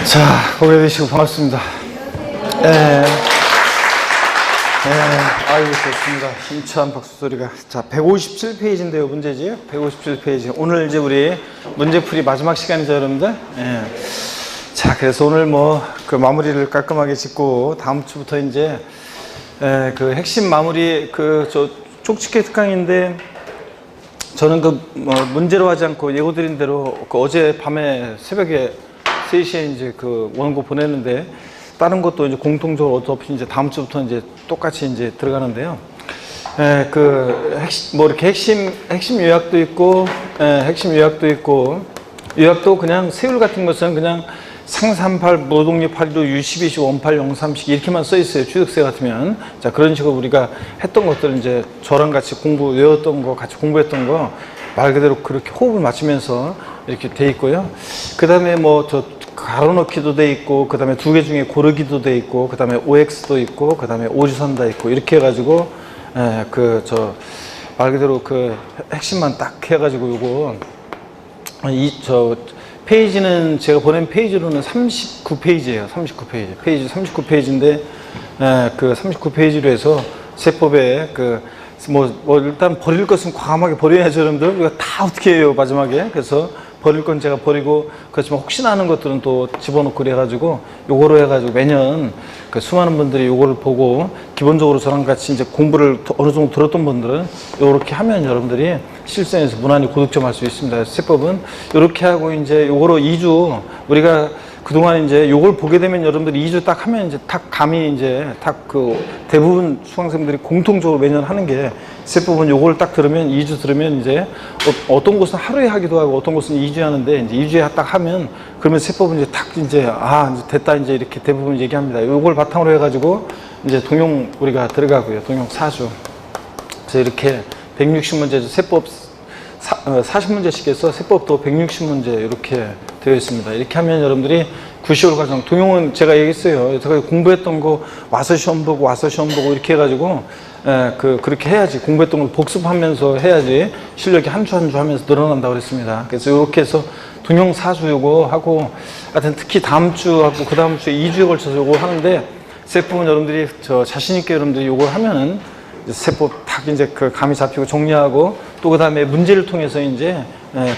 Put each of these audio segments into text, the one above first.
자, 오래 되시고 반갑습니다. 아유, 좋습니다. 힘찬 박수 소리가. 자, 157페이지인데요, 문제지요? 157페이지. 오늘 이제 우리 문제풀이 마지막 시간이죠, 여러분들? 자, 그래서 오늘 그 마무리를 깔끔하게 짓고, 다음 주부터 이제, 그 핵심 마무리, 쪽집게 특강인데, 저는 문제로 하지 않고 예고드린 대로 어제 밤에 새벽에 3시에 이제 원고 보냈는데, 다른 것도 이제 공통적으로 어차피 이제 다음 주부터 이제 똑같이 이제 들어가는데요. 이렇게 핵심 요약도 있고, 요약도 그냥 세율 같은 것은 그냥 상산팔, 무독립 8로 U12식, 원팔, 03식 이렇게만 써 있어요. 취득세 같으면. 자, 그런 식으로 우리가 했던 것들은 이제 저랑 같이 외웠던 거, 같이 공부했던 거 말 그대로 그렇게 호흡을 맞추면서 이렇게 돼 있고요. 그 다음에 가로넣기도 돼 있고, 그 다음에 2개 중에 고르기도 돼 있고, 그 다음에 OX도 있고, 그 다음에 오지선다 있고, 이렇게 해가지고, 말 그대로 핵심만 딱 해가지고 요거, 페이지는 제가 보낸 페이지로는 39페이지예요. 39페이지. 페이지 39페이지인데, 39페이지로 해서 세법에 일단 버릴 것은 과감하게 버려야죠, 여러분들. 우리가 다 어떻게 해요, 마지막에. 그래서 버릴 건 제가 버리고, 그렇지만 혹시나 하는 것들은 또 집어넣고 그래가지고, 요거로 해가지고 매년 수많은 분들이 요거를 보고, 기본적으로 저랑 같이 이제 공부를 어느 정도 들었던 분들은 요렇게 하면 여러분들이 실생에서 무난히 고득점 할 수 있습니다. 세법은 요렇게 하고 이제 요거로 2주, 우리가 그동안 이제 요걸 보게 되면 여러분들이 2주 딱 하면 이제 감이 이제 대부분 수강생들이 공통적으로 매년 하는 게 세법은 요걸 딱 들으면 2주 들으면 이제 어떤 곳은 하루에 하기도 하고 어떤 곳은 2주에 하는데 이제 2주에 딱 하면 그러면 세법은 이제 이제 됐다 이제 이렇게 대부분 얘기합니다. 요걸 바탕으로 해가지고 이제 동용 우리가 들어가고요. 동용 4주. 그래서 이렇게 160문제 세법 40문제씩 해서 세법도 160문제 이렇게 되어 있습니다. 이렇게 하면 여러분들이 9시월 과정, 동용은 제가 얘기했어요. 제가 공부했던 거 와서 시험 보고 이렇게 해가지고 그렇게 해야지, 공부했던 걸 복습하면서 해야지 실력이 한 주 한 주 하면서 늘어난다고 그랬습니다. 그래서 이렇게 해서 동용 4주 요거 하고, 하여튼 특히 다음 주하고 그 다음 주에 2주에 걸쳐서 요거 하는데, 세법은 여러분들이 자신있게 여러분들이 요걸 하면은 세법 딱 이제 감이 잡히고 정리하고, 또 그 다음에 문제를 통해서 이제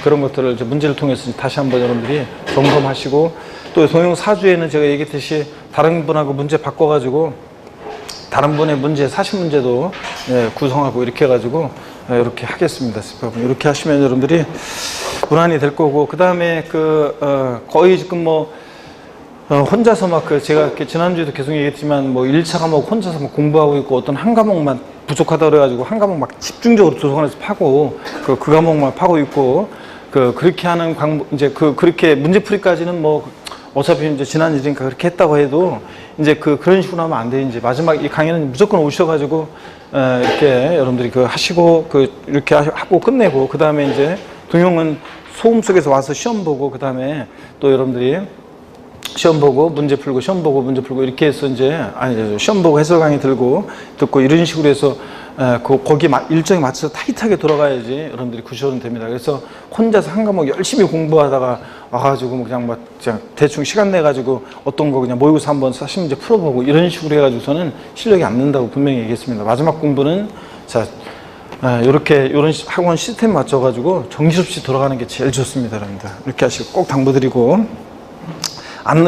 그런 것들을 이제 문제를 통해서 다시 한번 여러분들이 점검하시고, 또 동용 4주에는 제가 얘기했듯이 다른 분하고 문제 바꿔가지고 다른 분의 문제 40문제도 구성하고 이렇게 해가지고 이렇게 하겠습니다. 세법은 이렇게 하시면 여러분들이 무난히 될 거고, 그 다음에 거의 지금 혼자서 제가 지난주에도 계속 얘기했지만 1차 과목 혼자서 공부하고 있고, 어떤 한 과목만 부족하다 그래가지고 한 과목 집중적으로 도서관에서 파고 그 과목만 파고 있고, 그렇게 하는 이제 그렇게 문제풀이까지는 어차피 이제 지난 일이니까 그렇게 했다고 해도 이제 그런 식으로 하면 안 돼요. 이제 마지막 이 강의는 무조건 오셔가지고 이렇게 여러분들이 하시고 이렇게 하고 끝내고, 그 다음에 이제 동용은 소음 속에서 와서 시험 보고, 그 다음에 또 여러분들이 시험 보고 문제 풀고 시험 보고 문제 풀고 이렇게 해서 이제 시험 보고 해설 강의 듣고 이런 식으로 해서 거기 일정에 맞춰서 타이트하게 돌아가야지 여러분들이 9시월은 됩니다. 그래서 혼자서 한 과목 열심히 공부하다가 와가지고 그냥 대충 시간 내가지고 어떤 거 그냥 모의고사 한번 40문제 풀어보고 이런 식으로 해가지고서는 실력이 안 는다고 분명히 얘기했습니다. 마지막 공부는 이런 학원 시스템 맞춰가지고 정신없이 돌아가는 게 제일 좋습니다, 여러분들. 이렇게 하시고 꼭 당부드리고,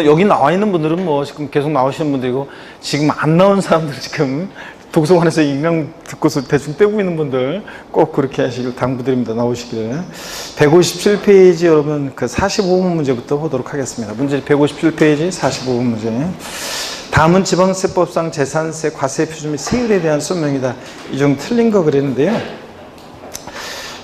여기 나와 있는 분들은 지금 계속 나오시는 분들이고, 지금 안 나온 사람들 지금 도서관에서 인강 듣고서 대충 떼고 있는 분들 꼭 그렇게 하시길 당부드립니다. 나오시길. 157페이지 여러분 45분 문제부터 보도록 하겠습니다. 문제 157페이지 45분 문제. 다음은 지방세법상 재산세, 과세 표준 및 세율에 대한 설명이다. 이 중 틀린 거 그랬는데요.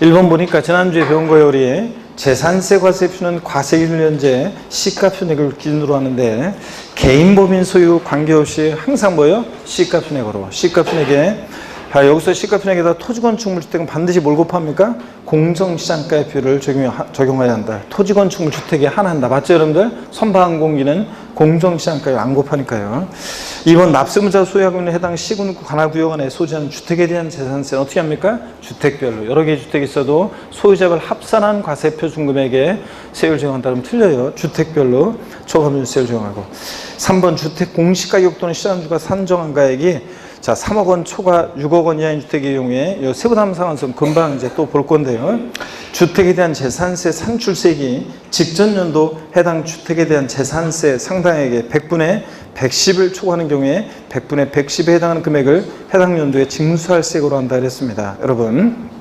1번 보니까 지난주에 배운 거예요, 우리. 재산세 과세표는 과세율련제 시가표액을 기준으로 하는데, 개인 법인 소유 관계없이 항상 시가표액으로, 시가표액에 자, 여기서 시가편액에다 토지건축물주택은 반드시 뭘 곱합니까? 공정시장가액표를 적용해야 한다. 토지건축물주택에 하나한다. 맞죠, 여러분들? 선박항공기는 공정시장가액 안 곱하니까요. 2번 납세문자 소유하고 있는 해당 시군구 관할구역 안에 소지하는 주택에 대한 재산세는 어떻게 합니까? 주택별로. 여러 개의 주택이 있어도 소유자별 합산한 과세표준금액에 세율 적용한다. 그러면 틀려요. 주택별로 초과세율 적용하고. 3번 주택 공시가격 또는 시장주가 산정한 가액이 자, 3억 원 초과 6억 원 이하인 주택의 경우에 이 세부담 상한선 금방 이제 또 볼 건데요. 주택에 대한 재산세 산출세액이 직전 연도 해당 주택에 대한 재산세 상당액의 100분의 110을 초과하는 경우에 100분의 110에 해당하는 금액을 해당 연도에 징수할 세액으로 한다 그랬습니다. 여러분,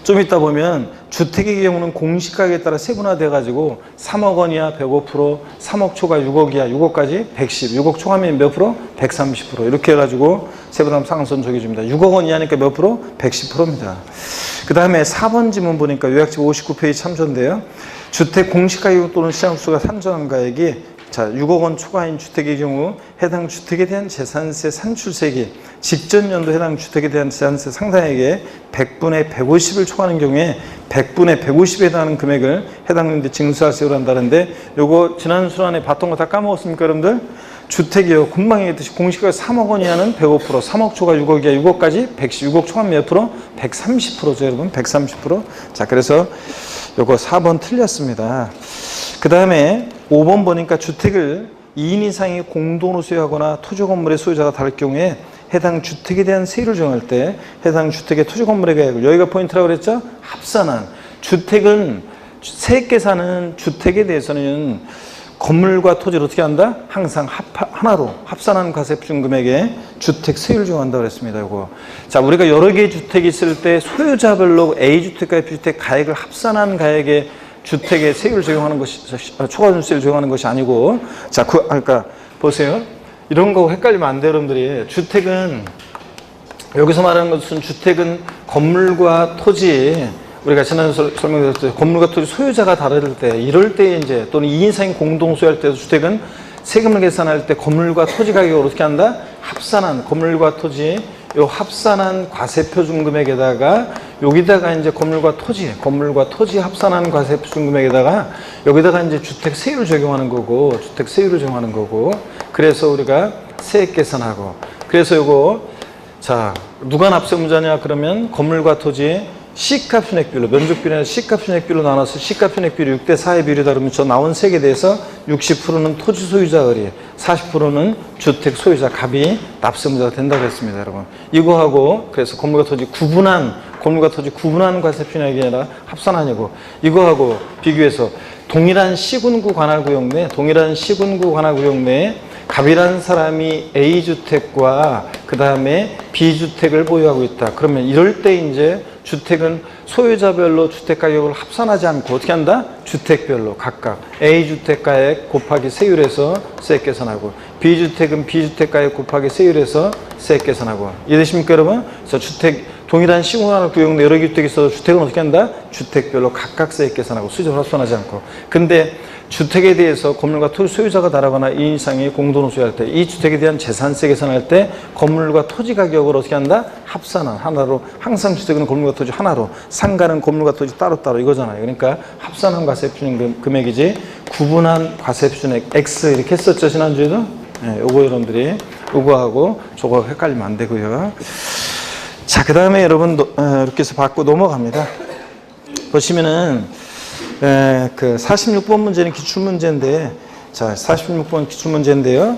좀 이따 보면 주택의 경우는 공시가격에 따라 세분화돼 가지고 3억 원 이하 105%, 3억 초과 6억 이하 6억까지 110, 6억 초과면 몇 프로? 130% 이렇게 해가지고 세부담 상한선 적용줍니다. 6억 원 이하니까 몇 프로? 110%입니다. 그 다음에 4번 지문 보니까 요약집 59페이지 참조인데요. 주택 공시가격 또는 시장수가 산정한 가액이 자, 6억 원 초과인 주택의 경우 해당 주택에 대한 재산세 산출세액이 직전 연도 해당 주택에 대한 재산세 상당액의 100분의 150을 초과하는 경우에 100분의 150에 해당하는 금액을 해당 연도에 징수할 세율로 한다는데 요거 지난 수란에 봤던 거 다 까먹었습니까, 여러분들? 주택이요. 금방 얘기했듯이 공시가격 3억 원 이하는 105%, 3억 초과 6억 이하 6억까지 110, 6억 초과 몇 프로? 130%죠, 여러분. 130%. 자, 그래서 요거 4번 틀렸습니다. 그 다음에 5번 보니까 주택을 2인 이상이 공동으로 소유하거나 토지 건물의 소유자가 다를 경우에 해당 주택에 대한 세율을 정할 때 해당 주택의 토지 건물의 가액을 여기가 포인트라고 그랬죠? 합산한 주택은 세액 계산은 주택에 대해서는 건물과 토지를 어떻게 한다? 항상 하나로 합산한 과세표준 금액에 주택 세율을 적용한다고 그랬습니다. 이거. 자, 우리가 여러 개의 주택이 있을 때 소유자별로 A주택과 B주택 가액을 합산한 가액에 주택에 세율을 적용하는 것이 초과세율을 적용하는 것이 아니고 자, 그러니까 보세요. 이런 거 헷갈리면 안 돼요, 여러분들이. 주택은 여기서 말하는 것은 주택은 건물과 토지 우리가 지난 설명드렸을 때 건물과 토지 소유자가 다를 때 이럴 때 이제 또는 2인 이상이 공동 소유할 때도 주택은 세금을 계산할 때 건물과 토지 가격을 어떻게 한다? 합산한 건물과 토지 요 합산한 과세표준 금액에다가 여기다가 이제 건물과 토지 합산한 과세표준 금액에다가 여기다가 이제 주택 세율을 적용하는 거고 그래서 우리가 세액 계산하고 그래서 요거 자 누가 납세문자냐 그러면 건물과 토지 C값 순액비율로 면적비율이나 C값 순액비율로 나눠서 C값 순액비율이 6대4의 비율이다 그러면 저 나온 세액에 대해서 60%는 토지 소유자 의리, 40%는 주택 소유자 갑이 납세문자가 된다고 했습니다, 여러분. 이거하고 그래서 건물과 토지 구분한 과세표준액이 아니라 합산하냐고 이거하고 비교해서 동일한 C군구 관할구역 내에 갑이라는 사람이 A주택과 그 다음에 B주택을 보유하고 있다. 그러면 이럴 때 이제 주택은 소유자별로 주택가격을 합산하지 않고 어떻게 한다? 주택별로 각각 A주택가액 곱하기 세율에서 세액 계산하고 B주택은 B주택가액 곱하기 세율에서 세액 계산하고 이해되십니까, 여러분? 그래서 동일한 시공하는 구역 내 여러 개 주택이 있어도 주택은 어떻게 한다? 주택별로 각각 세액 계산하고 수익을 합산하지 않고 근데 주택에 대해서 건물과 토지 소유자가 다르거나 2인 이상이 공동으로 소유할 때 이 주택에 대한 재산세 계산할 때 건물과 토지 가격을 어떻게 한다? 합산한 하나로 항상 주택은 건물과 토지 하나로 상가는 건물과 토지 따로따로 이거잖아요. 그러니까 합산한 과세표준 금액이지 구분한 과세표준액 X 이렇게 했었죠 지난주에도? 네, 요거 여러분들이 요거하고 저거 헷갈리면 안 되고요. 자, 그 다음에 여러분 이렇게 해서 받고 넘어갑니다. 보시면은 그 46번 문제는 기출문제인데 자 46번 기출문제인데요.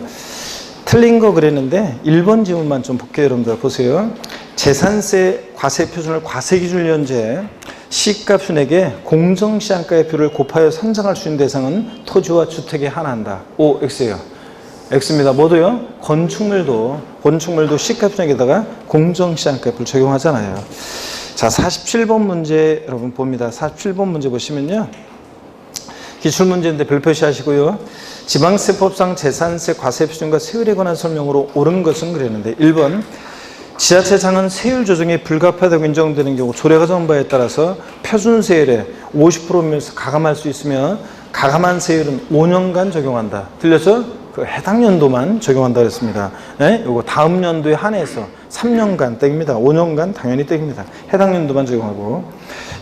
틀린 거 그랬는데 1번 지문만 좀 볼게요. 여러분들 보세요. 재산세 과세표준을 과세기준 현재 C값 순액에 공정시장가액표를 곱하여 산정할 수 있는 대상은 토지와 주택에 한한다. O, X예요. X입니다. 뭐도요? 건축물도 C값 순액에다가 공정시장가액표를 적용하잖아요. 자, 47번 문제 여러분 봅니다. 47번 문제 보시면요. 기출문제인데 별표시 하시고요. 지방세법상 재산세 과세표준과 세율에 관한 설명으로 옳은 것은 그랬는데 1번 지자체장은 세율 조정에 불가피하다고 인정되는 경우 조례가 정한 바에 따라서 표준세율에 50%면서 가감할 수 있으며 가감한 세율은 5년간 적용한다. 들렸죠? 그 해당 연도만 적용한다 그랬습니다. 네? 요거 다음 연도에 한해서 3년간 땡입니다. 5년간 당연히 땡입니다. 해당 연도만 적용하고.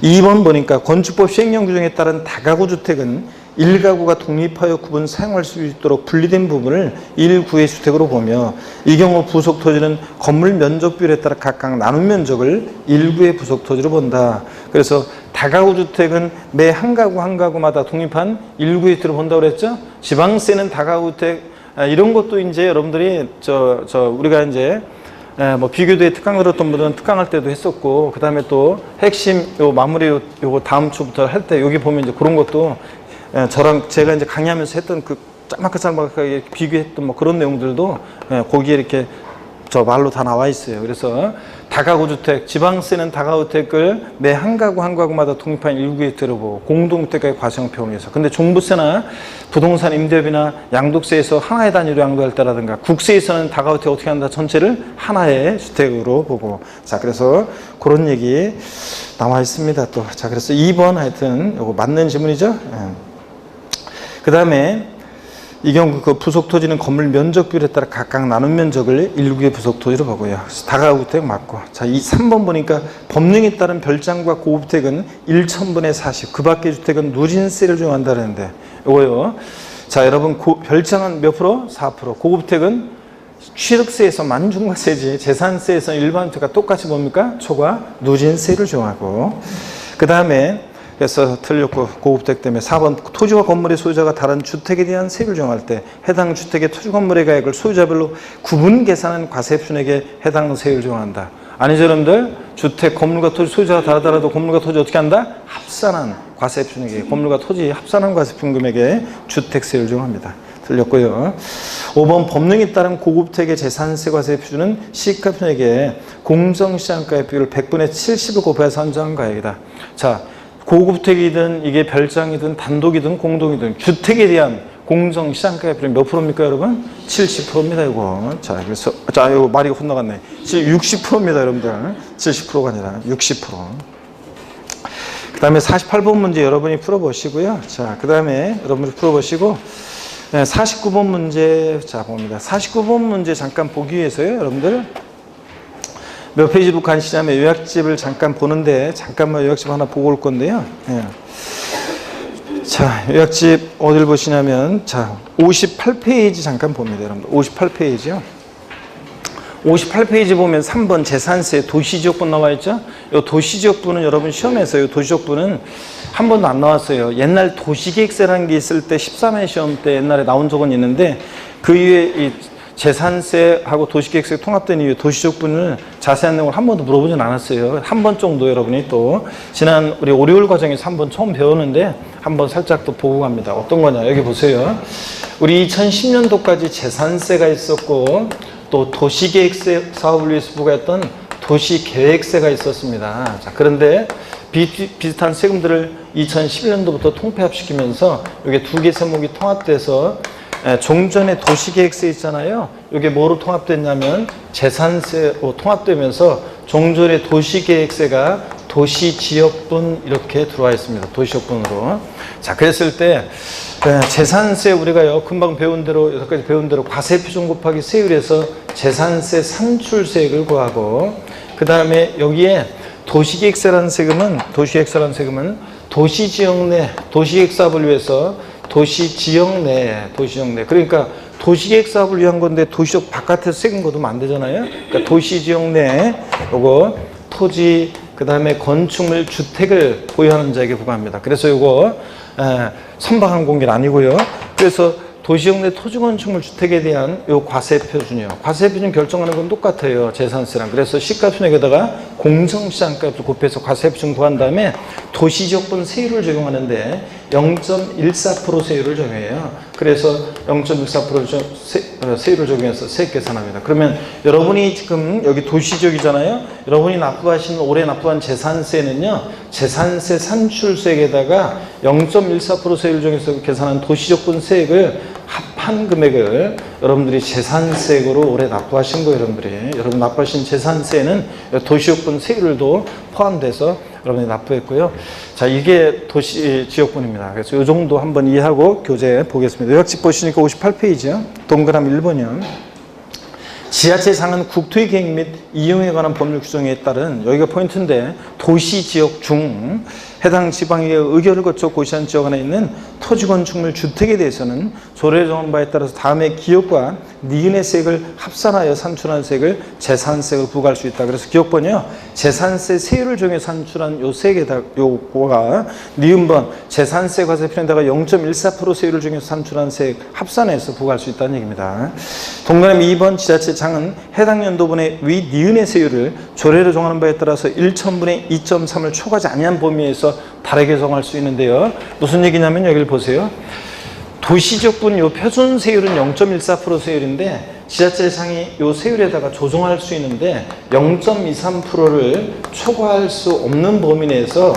2번 보니까 건축법 시행령 규정에 따른 다가구 주택은 1가구가 독립하여 구분 사용할 수 있도록 분리된 부분을 1구의 주택으로 보며 이 경우 부속 토지는 건물 면적 비율에 따라 각각 나눈 면적을 1구의 부속 토지로 본다. 그래서 다가구 주택은 매 한 가구 한 가구마다 독립한 1구의 주택으로 본다고 그랬죠. 지방세는 다가구 주택 이런 것도 이제 여러분들이 우리가 이제 뭐 비교도에 특강 들었던 분들은 특강할 때도 했었고, 그 다음에 또 핵심 요 마무리 요거 다음 주부터 할 때 여기 보면 이제 그런 것도 저랑 제가 이제 강의하면서 했던 그 짤막하게 비교했던 뭐 그런 내용들도 거기에 이렇게 저 말로 다 나와 있어요. 그래서 다가구 주택, 지방세는 다가구 주택을 매 한 가구 한 가구마다 독립한 1구의 주택으로 보고 공동주택의 과세형평을 위해서. 근데 종부세나 부동산 임대비나 양도세에서 하나의 단위로 양도할 때라든가 국세에서는 다가구 주택 어떻게 한다? 전체를 하나의 주택으로 보고. 자, 그래서 그런 얘기 나와 있습니다. 또. 자, 그래서 2번 하여튼 요거 맞는 질문이죠. 그 다음에 이 경우 그 부속 토지는 건물 면적 비율에 따라 각각 나눈 면적을 1구의 부속 토지로 보고요. 다가구 주택 맞고. 자, 이 3번 보니까 법령에 따른 별장과 고급주택은 1,000분의 40, 그 밖의 주택은 누진세를 적용한다 그랬는데 이거요. 자, 여러분 별장은 몇 프로? 4%. 고급주택은 취득세에서 만중과세지, 재산세에서 일반 주택과 똑같이 뭡니까? 초과 누진세를 적용하고. 그 다음에 그래서 틀렸고 고급주택 때문에 4번 토지와 건물의 소유자가 다른 주택에 대한 세율을 정할 때 해당 주택의 토지 건물의 가액을 소유자별로 구분 계산한 과세표준액에 해당 세율을 정한다. 아니죠, 여러분들? 주택, 건물과 토지 소유자가 다르더라도 건물과 토지 어떻게 한다? 합산한 과세표준액에, 건물과 토지 합산한 과세표준 금액에 주택세율을 정합니다. 틀렸고요. 5번 법령에 따른 고급주택의 재산세 과세 표준은 시가표준액에 공정시장가액 비율을 100분의 70을 곱해서 산정한 가액이다. 자, 고급주택이든 이게 별장이든 단독이든 공동이든 주택에 대한 공정시장가액 비율이 몇 프로입니까, 여러분? 70%입니다, 이거. 자, 그래서, 자, 이거 말이 혼나갔네. 60%입니다, 여러분들. 70%가 아니라 60%. 그 다음에 48번 문제 여러분이 풀어보시고요. 자, 그 다음에 여러분이 풀어보시고, 49번 문제, 자, 봅니다. 49번 문제 잠깐 보기 위해서요, 여러분들. 몇 페이지로 가시냐면 요약집을 잠깐 보는데 잠깐만 요약집 하나 보고 올 건데요. 예. 자, 요약집 어딜 보시냐면 자 58페이지 잠깐 봅니다, 여러분들. 58페이지요. 58페이지 보면 3번 재산세 도시지역분 나와 있죠. 이 도시지역분은 여러분 시험에서 이 도시지역분은 한 번도 안 나왔어요. 옛날 도시계획세라는 게 있을 때 13회 시험 때 옛날에 나온 적은 있는데 그 이후에 이 재산세하고 도시계획세 통합된 이후에 도시지역분을 자세한 내용을 한 번도 물어보진 않았어요. 한 번 정도 여러분이 또 지난 우리 오리올 과정에서 한 번 처음 배웠는데 한 번 살짝 또 보고 갑니다. 어떤 거냐, 여기 보세요. 우리 2010년도까지 재산세가 있었고 또 도시계획세 사업을 위해서 부과했던 도시계획세가 있었습니다. 자, 그런데 비슷한 세금들을 2011년도부터 통폐합시키면서 이게 두 개 세목이 통합돼서 종전에 도시계획세 있잖아요. 이게 뭐로 통합됐냐면 재산세로 통합되면서 종전의 도시계획세가 도시지역분 이렇게 들어와 있습니다. 도시지역분으로. 자, 그랬을 때 재산세 우리가요 금방 배운 대로 6가지 배운 대로 과세표준 곱하기 세율에서 재산세 산출세액을 구하고 그 다음에 여기에 도시계획세라는 세금은 도시지역 내 도시계획 사업을 위해서 도시지역 내 그러니까 도시계획 사업을 위한 건데 도시적 바깥에서 세금 거두면 안 되잖아요. 그러니까 도시지역 내 요거 토지 그 다음에 건축물 주택을 보유하는 자에게 부과합니다. 그래서 요거 선박한 공개는 아니고요. 그래서 도시역 내 토지 건축물 주택에 대한 요 과세표준이요. 과세표준 결정하는 건 똑같아요. 재산세랑. 그래서 시가표준액에다가 공정시장가액을 곱해서 과세표준 구한 다음에 도시지역분 세율을 적용하는데 0.14% 세율을 적용해요. 그래서 0.14% 세율을 적용해서 세액 계산합니다. 그러면 여러분이 지금 여기 도시지역이잖아요. 여러분이 납부하신 올해 납부한 재산세는요. 재산세 산출세액에다가 0.14% 세율을 적용해서 계산한 도시지역분 세액을 합한 금액을 여러분들이 재산세액으로 올해 납부하신 거예요, 여러분들이. 여러분 납부하신 재산세는 도시지역분 세율도 포함돼서 여러분이 납부했고요. 자, 이게 도시지역분입니다. 그래서 이 정도 한번 이해하고 교재 보겠습니다. 요약집 보시니까 58페이지요. 동그라미 1번이요. 지자체 상은 국토의 계획 및 이용에 관한 법률 규정에 따른 여기가 포인트인데 도시 지역 중 해당 지방의 의결을 거쳐 고시한 지역 안에 있는 토지 건축물 주택에 대해서는 조례에 정한 바에 따라서 다음의 기업과 니은의 세액을 합산하여 산출한 세액을 재산세액으로 부과할 수 있다. 그래서 기업번이요. 재산세 세율을 정해 산출한 요 세액에다 요거가 니은번 재산세 과세표에다가 0.14% 세율을 정해서 산출한 세액 합산해서 부과할 수 있다는 얘기입니다. 동그라미 2번 지자체장은 해당 연도분의 위 니은의 세율을 조례로 정하는 바에 따라서 1천분의 2.3을 초과하지 아니한 범위에서 다르게 정할 수 있는데요. 무슨 얘기냐면 여기를 보세요. 도시지역분 요 표준 세율은 0.14% 세율인데 지자체장이 요 세율에다가 조정할 수 있는데 0.23%를 초과할 수 없는 범위 내에서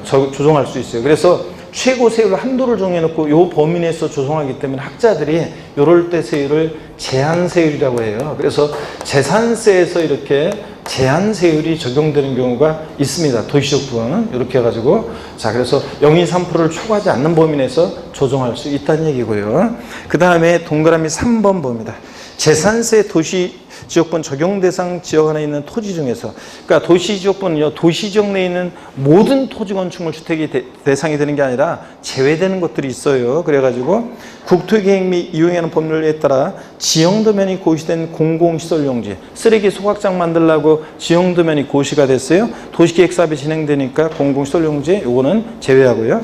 조정할 수 있어요. 그래서 최고 세율 한도를 정해놓고 요 범위 내에서 조정하기 때문에 학자들이 요럴 때 세율을 제한 세율이라고 해요. 그래서 재산세에서 이렇게 제한 세율이 적용되는 경우가 있습니다. 도시지역분 이렇게 해가지고 자 그래서 0.23%를 초과하지 않는 범위 내에서 조정할 수 있다는 얘기고요. 그 다음에 동그라미 3번 봅니다. 재산세 도시지역분 적용 대상 지역 안에 있는 토지 중에서 그러니까 도시지역분은요 도시지역 내에 있는 모든 토지 건축물 주택이 대상이 되는 게 아니라 제외되는 것들이 있어요. 그래가지고 국토계획 및 이용에 관한 법률에 따라 지형도면이 고시된 공공시설 용지 쓰레기 소각장 만들려고 지형도면이 고시가 됐어요. 도시계획 사업이 진행되니까 공공시설 용지 요거는 제외하고요.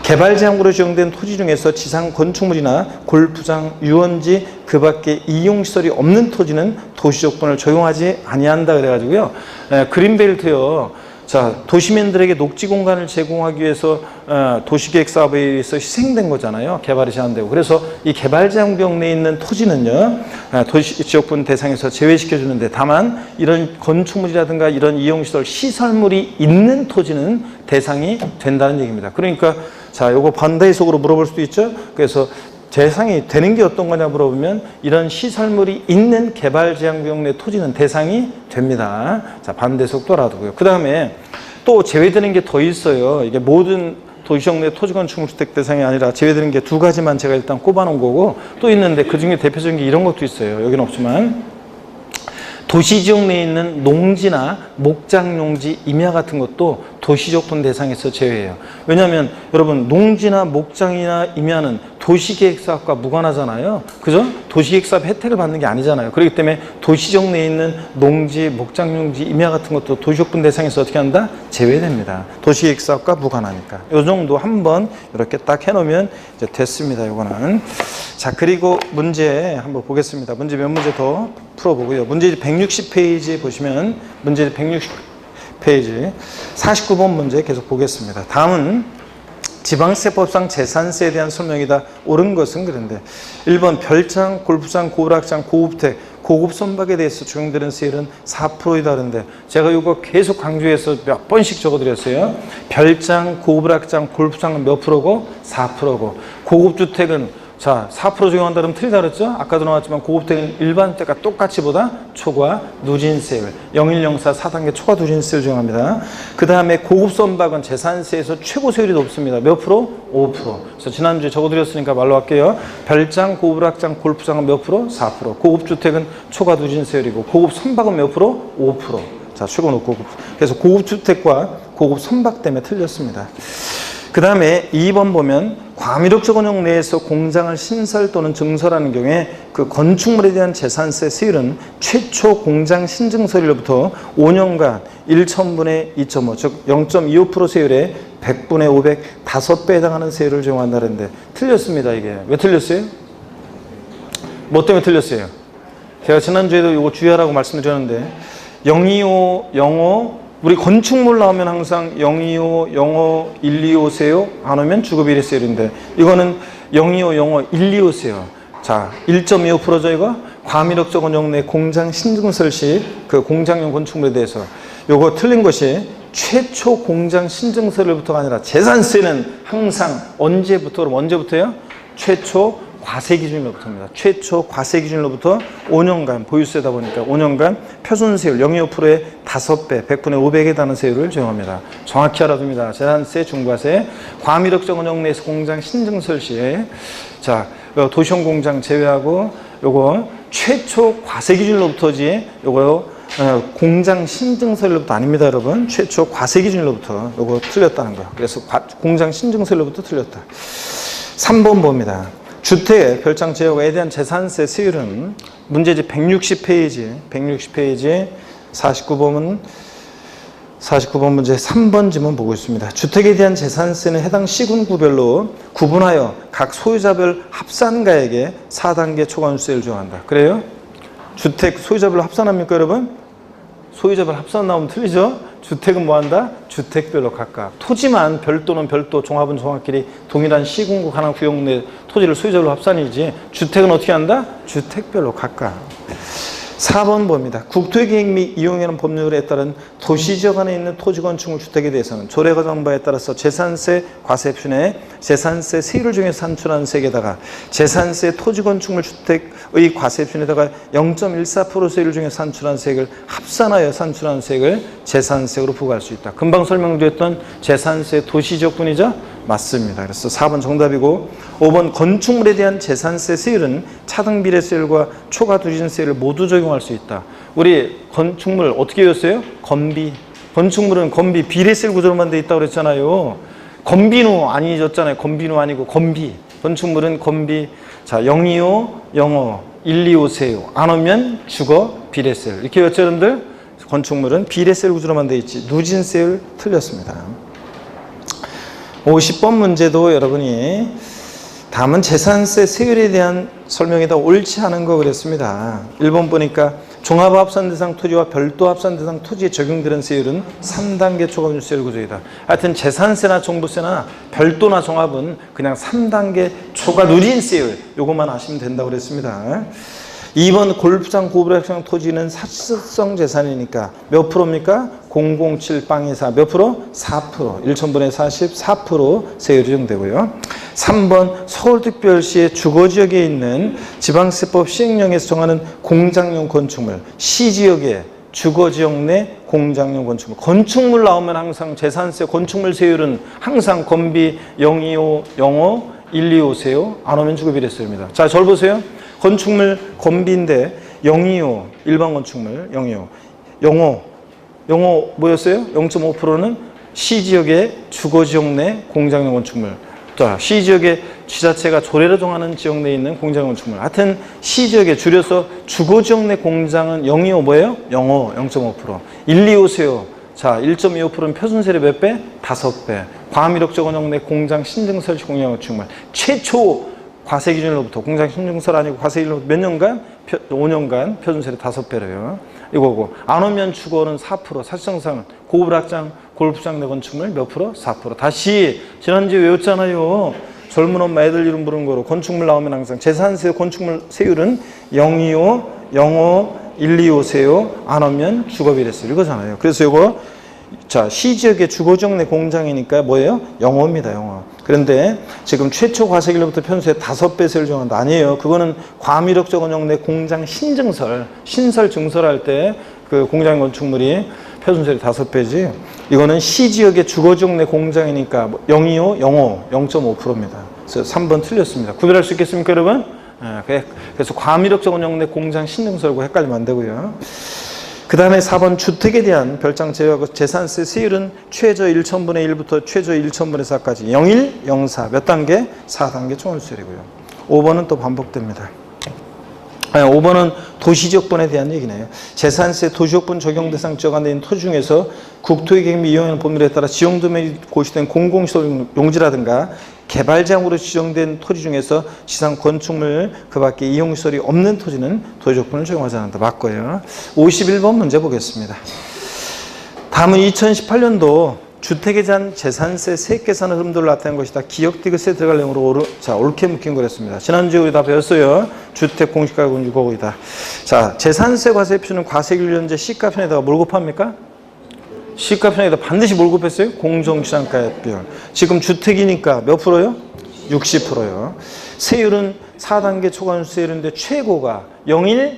개발 제한구로 지정된 토지 중에서 지상 건축물이나 골프장, 유원지 그 밖에 이용시설이 없는 토지는 도시지역분을 적용하지 아니한다 그래가지고요. 그린벨트요. 자, 도시민들에게 녹지 공간을 제공하기 위해서 도시계획 사업에 의해서 희생된 거잖아요. 개발이 제한되고. 그래서 이 개발 제한 구역 내에 있는 토지는요. 도시지역분 대상에서 제외시켜 주는데 다만 이런 건축물이라든가 이런 이용시설, 시설물이 있는 토지는 대상이 된다는 얘기입니다. 그러니까 자, 요거 반대해석으로 물어볼 수도 있죠. 그래서 대상이 되는 게 어떤 거냐 물어보면 이런 시설물이 있는 개발 제한 구역 내 토지는 대상이 됩니다. 자, 반대석 또 알아두고요. 그 다음에 또 제외되는 게 더 있어요. 이게 모든 도시지역 내 토지 건축물 주택 대상이 아니라 제외되는 게 두 가지만 제가 일단 꼽아 놓은 거고 또 있는데 그 중에 대표적인 게 이런 것도 있어요. 여기는 없지만 도시지역 내에 있는 농지나 목장용지, 임야 같은 것도 도시지역분 대상에서 제외해요. 왜냐하면 여러분 농지나 목장이나 임야는 도시계획사업과 무관하잖아요. 그죠? 도시계획사업 혜택을 받는 게 아니잖아요. 그렇기 때문에 도시지역 내에 있는 농지, 목장용지, 임야 같은 것도 도시지역분 대상에서 어떻게 한다? 제외됩니다. 도시계획사업과 무관하니까. 이 정도 한번 이렇게 딱 해놓으면 이제 됐습니다. 이거는. 자, 그리고 문제 한번 보겠습니다. 문제 몇 문제 더 풀어보고요. 문제 160페이지 보시면 문제 160페이지 49번 문제 계속 보겠습니다. 다음은 지방세법상 재산세에 대한 설명이다. 옳은 것은 그런데 1번 별장, 골프장, 고락장, 고급택, 고급 선박에 대해서 적용되는 세율은 4%이다 그런데 제가 이거 계속 강조해서 몇 번씩 적어드렸어요. 별장, 고락장, 골프장은 몇 프로고? 4%고 고급주택은 자, 4% 적용한다 그러면 틀리다 그랬죠? 아까도 나왔지만 고급택은 일반 때가 똑같이 보다 초과 누진세율 0104 4단계 초과 누진세율 적용합니다. 그 다음에 고급 선박은 재산세에서 최고 세율이 높습니다. 몇 프로? 5%. 그래서 지난주에 적어드렸으니까 말로 할게요. 별장, 고급락장, 골프장은 몇 프로? 4%. 고급주택은 초과 누진세율이고 고급 선박은 몇 프로? 5%. 자, 최고 높고 그래서 고급주택과 고급 선박 때문에 틀렸습니다. 그 다음에 2번 보면 과밀옥조 권역 내에서 공장을 신설 또는 증설하는 경우에 그 건축물에 대한 재산세 세율은 최초 공장 신증설일로부터 5년간 1,000분의 2.5, 즉 0.25% 세율에 100분의 500, 5배 해당하는 세율을 적용한다는데 틀렸습니다. 이게 왜 틀렸어요? 뭐 때문에 틀렸어요? 제가 지난주에도 이거 주의하라고 말씀드렸는데 025, 05 우리 건축물 나오면 항상 025, 05, 125세요. 안 오면 주거비례세율인데 이거는 025, 05, 125세요. 자, 1.25%죠 이거? 과밀옥조 권역 내 공장 신증설 시 그 공장용 건축물에 대해서 요거 틀린 것이 최초 공장 신증설일부터가 아니라 재산세는 항상 언제부터 그럼 언제부터요? 최초 과세기준일로부터입니다. 최초 과세기준일로부터 5년간 보유세다 보니까 5년간 표준세율 0.25%의 5배, 100분의 500에 해당하는 세율을 적용합니다. 정확히 알아둡니다. 재산세, 중과세, 과밀옥조 권역 내에서 공장 신증설 시에 자 도시형 공장 제외하고 요거 최초 과세기준일로부터지 요거 공장 신증서일로부터 아닙니다, 여러분. 최초 과세기준일로부터 요거 틀렸다는 거예요. 그래서 공장 신증서일로부터 틀렸다. 3번 봅니다. 주택 별장 제어가에 대한 재산세 세율은 문제집 160페이지 49번 문제 3번 지문 보고 있습니다. 주택에 대한 재산세는 해당 시군구별로 구분하여 각 소유자별 합산가액에 4단계 초과세율을 정한다. 그래요? 주택 소유자별로 합산합니까, 여러분? 소유자별 합산 나오면 틀리죠? 주택은 뭐한다? 주택별로 각각. 토지만 별도는 별도, 종합은 종합끼리 동일한 시군구 하나 구역 내 토지를 소유자별로 합산이지, 주택은 어떻게 한다? 주택별로 각각. 4번 봅니다. 국토계획 및 이용에 관한 법률에 따른 도시지역 안에 있는 토지 건축물 주택에 대해서는 조례가 정한 바에 따라서 재산세 과세표준에 재산세 세율을 중에서 산출한 세액에다가 재산세 토지 건축물 주택의 과세표준에다가 0.14% 세율을 중에서 산출한 세액을 합산하여 산출한 세액을 재산세로 부과할 수 있다. 금방 설명드렸던 재산세 도시지역분이죠? 맞습니다. 그래서 4번 정답이고, 5번 건축물에 대한 재산세 세율은 차등비례세율과 초과투기세율을 모두 적용할 수 있다. 우리 건축물 어떻게 외웠어요? 건비. 건축물은 건비 비례세율 구조로만 돼 있다고 그랬잖아요. 건비누 아니졌잖아요. 건비누 아니고 건비. 건축물은 건비. 자, 025, 05, 125 세율. 안 오면 주거 비례세율. 이렇게 외웠죠, 여러분들? 건축물은 비례세율 구조로만 돼 있지. 누진세율 틀렸습니다. 50번 문제도 여러분이 다음은 재산세 세율에 대한 설명이 다 옳지 않은 거 그랬습니다. 1번 보니까 종합합산대상 토지와 별도 합산대상 토지에 적용되는 세율은 3단계 초과세율 구조이다. 하여튼 재산세나 종부세나 별도나 종합은 그냥 3단계 초과 누진세율, 요것만 아시면 된다고 그랬습니다. 2번 골프장 고부락장 토지는 사실성 재산이니까 몇 프로입니까? 007빵24 몇 프로? 4%. 1,000분의 44% 세율이 적용되고요. 3번 서울특별시의 주거지역에 있는 지방세법 시행령에서 정하는 공장용 건축물, 시지역의 주거지역 내 공장용 건축물. 건축물 나오면 항상 재산세 건축물 세율은 항상 건비 025, 05, 125 세요. 안 오면 주거비례세율입니다. 자, 절 보세요. 건축물 건비인데 025 일반 건축물 025 05 뭐였어요? 0.5%는 시지역의 주거지역 내 공장용 건축물. 자, 시지역의 지자체가 조례로 정하는 지역 내에 있는 공장 건축물. 하여튼 시지역에 줄여서 주거지역 내 공장은 025 뭐예요? 05 0.5%. 125 세요. 자, 1.25%는 표준세율의 몇 배? 5배. 과밀역적원역 내 공장 신증설치 공장 건축물. 최초 과세기준으로부터 공장 신증설 아니고 과세기준으로부터 몇 년간? 5년간 표준세율 5배래요. 이거고, 안 오면 주거는 4%, 사실상은 고부락장, 골프장 내 건축물 몇 프로? 4%. 다시 지난주에 외웠잖아요. 젊은 엄마 애들 이름 부르는 거로 건축물 나오면 항상 재산세 건축물 세율은 025, 05, 125 세요. 안 오면 주거비례세율 이거잖아요. 그래서 이거 자, 시지역의 주거지역 내 공장이니까 뭐예요? 0호입니다, 0호. 그런데 지금 최초 과세기로부터 편수의 5배 세율 정한다. 아니에요. 그거는 과밀역적원역 내 공장 신증설, 신설 증설할 때 그 공장 건축물이 표준세율이 5배지. 이거는 시지역의 주거지역 내 공장이니까 025, 05, 0.5%입니다. 그래서 3번 틀렸습니다. 구별할 수 있겠습니까, 여러분? 그래서 과밀역적원역 내 공장 신증설과 헷갈리면 안 되고요. 그 다음에 4번 주택에 대한 별장 제외하고 재산세 세율은 최저 1,000분의 1부터 최저 1,000분의 4까지 01, 04 몇 단계? 4단계 총합세율이고요. 5번은 또 반복됩니다. 5번은 도시지역분에 대한 얘기네요. 재산세 도시지역분 적용 대상 지역 안에 있는 토지 중에서 국토계획 및 이용하는 법률에 따라 지정도면이 고시된 공공시설 용지라든가 개발장으로 지정된 토지 중에서 지상 건축물 그 밖에 이용시설이 없는 토지는 도시지역분을 적용하지 않는다. 맞고요. 51번 문제 보겠습니다. 다음은 2018년도 주택에 대한 재산세 세액 계산의 흐름들을 나타낸 것이다. 기억 디귿에 들어갈 내용으로 옳게 묶인 거랬습니다. 지난주에 우리 다 배웠어요. 주택 공시가격은 6억이다. 자, 재산세 과세표는 과세기율 현재 시가편에다가 뭘 곱합니까? 시가편에다 반드시 뭘 곱했어요? 공정시장가액비율. 지금 주택이니까 몇 프로요? 60%요. 세율은 4단계 초과세율인데 최고가 01,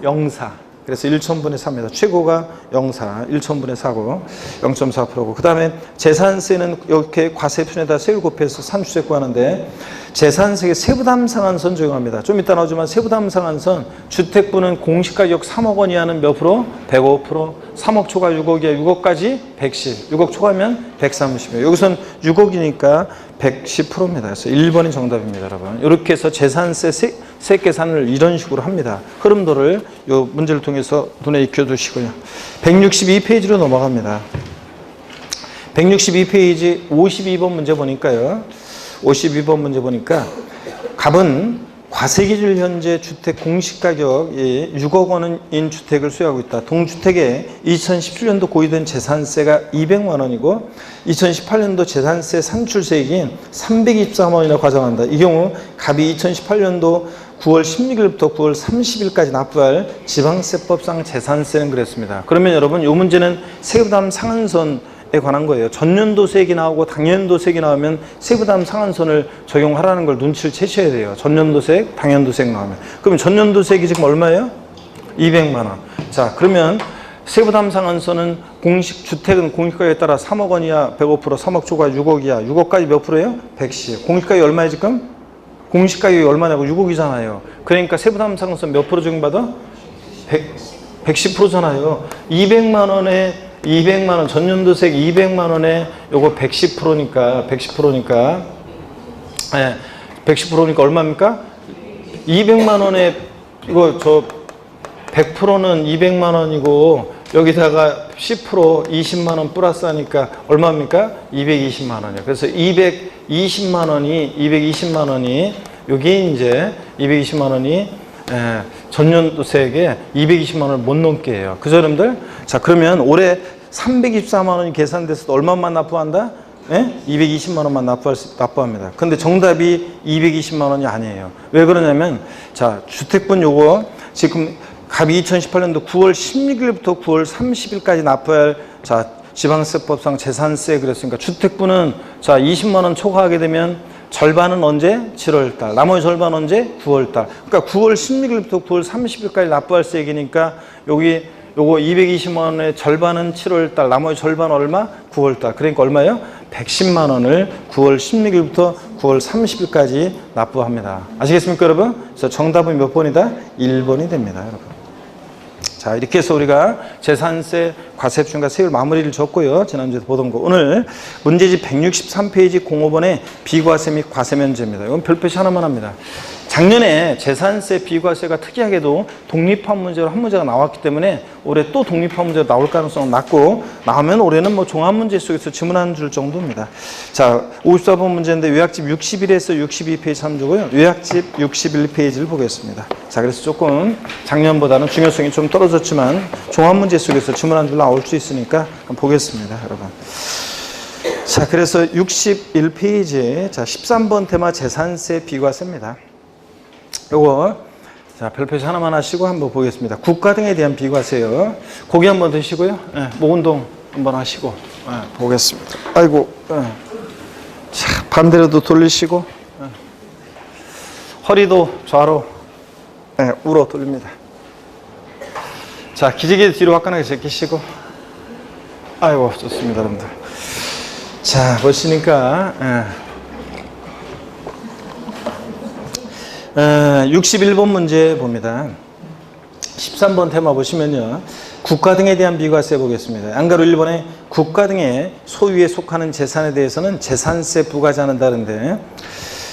04. 그래서 1천분의 4입니다. 최고가 0.4, 1천분의 4고 0.4%고 그 다음에 재산세는 이렇게 과세표준에다 세율 곱해서 산출세 구하는데 재산세의 세부담상한선 적용합니다. 좀 이따 나오지만 세부담상한선 주택부는 공시가격 3억 원 이하는 몇 프로? 105%, 3억 초과 6억이야. 6억까지 110, 6억 초과면 130이에요. 여기선 6억이니까 110%입니다. 그래서 1번이 정답입니다, 여러분. 이렇게 해서 재산세 세 계산을 이런 식으로 합니다. 흐름도를 이 문제를 통해서 눈에 익혀두시고요. 162페이지로 넘어갑니다. 162페이지 52번 문제 보니까요. 52번 문제 보니까 갑은 과세기준 현재 주택 공시가격이 6억 원인 주택을 소유하고 있다. 동주택에 2017년도 고유된 재산세가 200만 원이고 2018년도 재산세 산출세액인 323만 원이나 과정한다. 이 경우 갑이 2018년도 9월 16일부터 9월 30일까지 납부할 지방세법상 재산세는 그랬습니다. 그러면 여러분 이 문제는 세부담 상한선에 관한 거예요. 전년도세액이 나오고 당년도세액이 나오면 세부담 상한선을 적용하라는 걸 눈치를 채셔야 돼요. 전년도세액, 당년도세액 나오면. 그러면 전년도세액이 지금 얼마예요? 200만 원. 자, 그러면 세부담 상한선은 주택은 공시가격에 따라 3억 원이야, 105%, 3억 초과 6억이야. 6억까지 몇 프로예요? 110. 공시가격이 얼마예요, 지금? 공시가격이 얼마냐고 6억이잖아요. 그러니까 세부담 상한선 몇 프로 적용받아? 110%잖아요. 200만 원에 200만 원, 전년도세액 200만 원에 요거 110%니까, 110%니까, 예, 110%니까 얼마입니까? 200만 원에, 이거 100%는 200만 원이고, 여기다가 10% 20만 원 플러스 하니까 얼마입니까? 220만 원이에요. 그래서 220만 원이, 여기 이제 220만 원이, 전년도세액에 220만 원을 못 넘게 해요. 그죠, 여러분들? 자, 그러면 올해 324만 원이 계산돼서 얼마만 납부한다? 220만 원만 납부합니다. 근데 정답이 220만 원이 아니에요. 왜 그러냐면, 자, 주택분 요거 지금 갑이 2018년도 9월 16일부터 9월 30일까지 납부할, 자, 지방세법상 재산세 그랬으니까 주택분은 자, 20만 원 초과하게 되면 절반은 언제? 7월달. 나머지 절반 언제? 9월달. 그러니까 9월 16일부터 9월 30일까지 납부할 세액이니까 여기 요거 220만 원의 절반은 7월달, 나머지 절반 얼마? 9월달. 그러니까 얼마예요? 110만 원을 9월 16일부터 9월 30일까지 납부합니다. 아시겠습니까, 여러분? 그래서 정답은 몇 번이다? 1번이 됩니다, 여러분. 자, 이렇게 해서 우리가 재산세, 과세표준과 세율 마무리를 줬고요. 지난주에 보던 거. 오늘 문제집 163페이지 05번의 비과세 및 과세 면제입니다. 이건 별표시 하나만 합니다. 작년에 재산세, 비과세가 특이하게도 독립한 문제로 한 문제가 나왔기 때문에 올해 또 독립한 문제가 나올 가능성은 낮고, 나오면 올해는 뭐 종합 문제 속에서 지문 한 줄 정도입니다. 자, 54번 문제인데 요약집 61에서 62페이지 참조고요. 요약집 61페이지를 보겠습니다. 자, 그래서 조금 작년보다는 중요성이 좀 떨어졌지만 종합 문제 속에서 지문 한 줄 나올 수 있으니까 한번 보겠습니다, 여러분. 자, 그래서 61페이지, 자, 13번 테마 재산세, 비과세입니다. 요거, 자, 별표시 하나만 하시고 한번 보겠습니다. 국가 등에 대한 비과세요. 고기 한번 드시고요. 예, 목 운동 한번 하시고, 예, 보겠습니다. 아이고, 예. 자, 반대로도 돌리시고, 예. 허리도 좌로, 예, 우로 돌립니다. 자, 기지개 뒤로 화끈하게 제끼시고, 아이고, 좋습니다, 여러분들. 자, 보시니까, 예. 61번 문제 봅니다. 13번 테마 보시면요. 국가 등에 대한 비과세 보겠습니다. 양가로 1번에 국가 등의 소유에 속하는 재산에 대해서는 재산세 부과하지 않는다는데,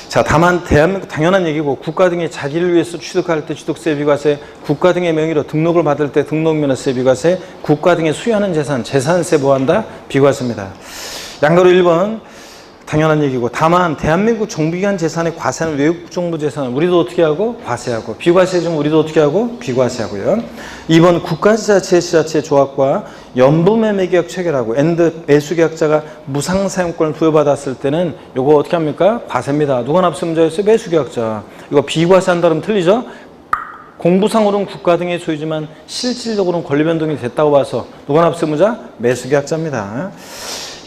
자, 다만 대한민국 당연한 얘기고, 국가 등이 자기를 위해서 취득할 때 취득세 비과세, 국가 등의 명의로 등록을 받을 때 등록면허세 비과세, 국가 등의 수여하는 재산, 재산세 뭐한다? 비과세입니다. 양가로 1번 당연한 얘기고, 다만 대한민국 정부기관 재산의 과세는 외국 정부 재산은 우리도 어떻게 하고? 과세하고, 비과세 중 우리도 어떻게 하고? 비과세하고요. 2번 국가지자체, 지자체 조합과 연부매매계약 체결하고 엔드 매수계약자가 무상사용권을 부여받았을 때는 요거 어떻게 합니까? 과세입니다. 누가 납세문자였어요? 매수계약자. 이거 비과세한다면 틀리죠? 공부상으로는 국가 등의 소유지만 실질적으로는 권리 변동이 됐다고 봐서 누가 납세문자? 매수계약자입니다.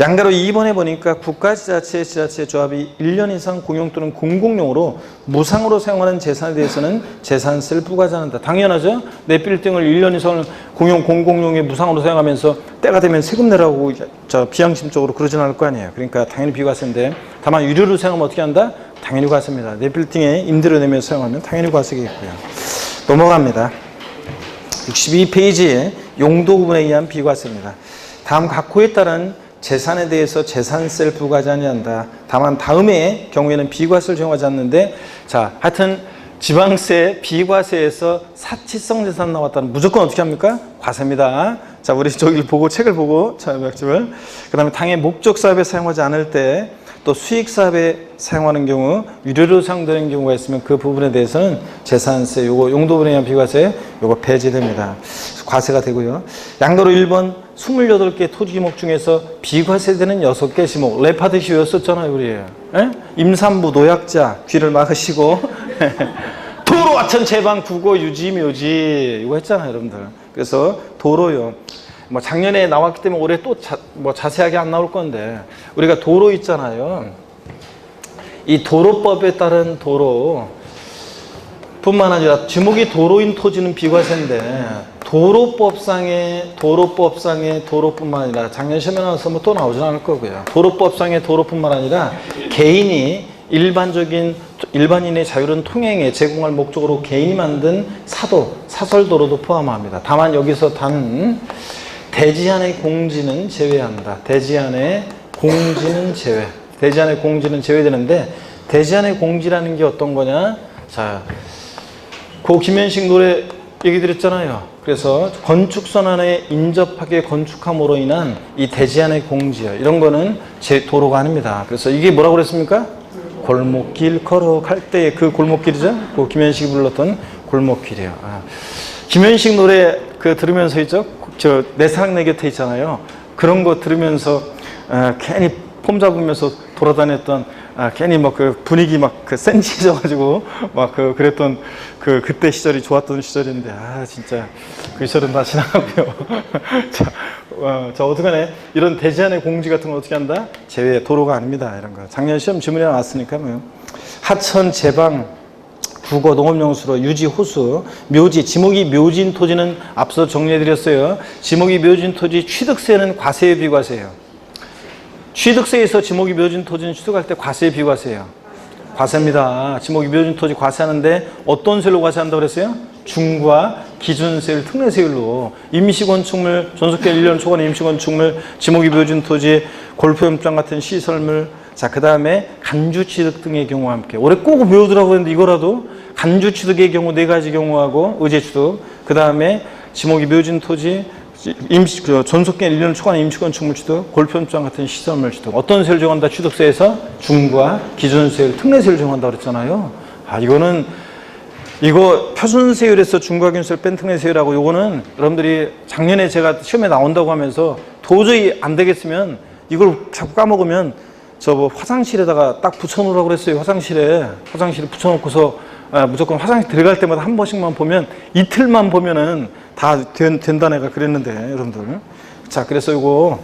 양가로 2번에 보니까 국가지자체, 지자체 조합이 1년 이상 공용 또는 공공용으로 무상으로 사용하는 재산에 대해서는 재산세를 부과하지 않는다. 당연하죠. 내 빌딩을 1년 이상 공용, 공공용에 무상으로 사용하면서 때가 되면 세금 내라고 비양심적으로 그러진 않을 거 아니에요. 그러니까 당연히 비과세인데, 다만 유료로 사용하면 어떻게 한다? 당연히 과세입니다. 내 빌딩에 임대료 내면서 사용하면 당연히 과세겠고요. 넘어갑니다. 62페이지에 용도 구분에 의한 비과세입니다. 다음 각 호에 따른 재산에 대해서 재산세를 부과하지 아니한다. 다만 다음의 경우에는 비과세를 적용하지 않는데, 자, 하여튼 지방세, 비과세에서 사치성 재산 나왔다는 무조건 어떻게 합니까? 과세입니다. 자, 우리 저기를 보고 책을 보고 그 다음에 당의 목적 사업에 사용하지 않을 때, 또 수익 사업에 사용하는 경우, 유료로 사용되는 경우가 있으면 그 부분에 대해서는 재산세, 요거 용도분에 의한 비과세, 요거 폐지됩니다. 과세가 되고요. 양도로 1번 28개 토지지목 중에서 비과세되는 6개 지목, 랩하듯이 외웠었잖아요, 우리. 예? 임산부, 노약자, 귀를 막으시고, 도로, 하천, 제방, 국어, 유지, 묘지, 이거 했잖아요, 여러분들. 그래서 도로요. 뭐 작년에 나왔기 때문에 올해 또 자세하게 안 나올 건데, 우리가 도로 있잖아요. 이 도로법에 따른 도로 뿐만 아니라 지목이 도로인 토지는 비과세인데, 도로법상의 도로뿐만 아니라 작년 시험에 나와서 뭐 또 나오진 않을 거고요. 도로법상의 도로뿐만 아니라 개인이 일반인의 자유로운 통행에 제공할 목적으로 개인이 만든 사도, 사설도로도 포함합니다. 다만 여기서 단 대지안의 공지는 제외한다. 대지안의 공지는 제외. 대지안의 공지는 제외되는데, 대지안의 공지라는 게 어떤 거냐? 자, 고 김현식 노래 얘기 드렸잖아요. 그래서 건축선안에 인접하게 건축함으로 인한 이 대지안의 공지요. 이런 거는 제 도로가 아닙니다. 그래서 이게 뭐라고 그랬습니까? 골목길 걸어갈 때의 그 골목길이죠. 그 김현식이 불렀던 골목길이에요. 김현식 노래 그 들으면서 있죠. 내 사랑 내 곁에 있잖아요. 그런 거 들으면서 괜히 폼 잡으면서 돌아다녔던, 괜히 막 그 분위기 막 그 센치해져가지고 막 그랬던 그때 시절이 좋았던 시절인데, 진짜 그 시절은 다 지나가고요. 자, 어떡하네. 이런 대지안의 공지 같은 거 어떻게 한다? 제외, 도로가 아닙니다. 이런 거. 작년 시험 지문에 나왔으니까 뭐. 하천, 제방, 국어, 농업용수로, 유지, 호수, 묘지, 지목이 묘지인 토지는 앞서 정리해드렸어요. 지목이 묘지인 토지 취득세는 과세의 비과세예요. 취득세에서 지목이 묘지인 토지는 취득할 때 과세의 비과세예요. 과세입니다. 지목이 묘지인 토지 과세하는데 어떤 세율로 과세한다고 그랬어요? 중과 기준세율, 특례세율로. 임시건축물, 존속기간 1년 초과는 임시건축물, 지목이 묘지인 토지, 골프연장 같은 시설물, 자, 그 다음에 간주취득 등의 경우와 함께. 올해 꼭 외우더라고 했는데 이거라도 간주취득의 경우 4가지 경우하고 의제취득, 그 다음에 지목이 묘지인 토지, 존속기간 1년 초과한 임시건축물 취득, 골프연장 같은 시설물 취득. 어떤 세율 정한다? 취득세에서 중과 기준세율, 특례세율 정한다고 그랬잖아요. 이거 표준세율에서 중과 기준세율 뺀 특례세율하고, 요거는 여러분들이 작년에 제가 시험에 나온다고 하면서 도저히 안 되겠으면 이걸 자꾸 까먹으면 화장실에다가 딱 붙여놓으라고 그랬어요. 화장실에 붙여놓고서 무조건 화장실 들어갈 때마다 한 번씩만 보면, 이틀만 보면은 다 된다 내가 그랬는데, 여러분들. 자, 그래서 이거,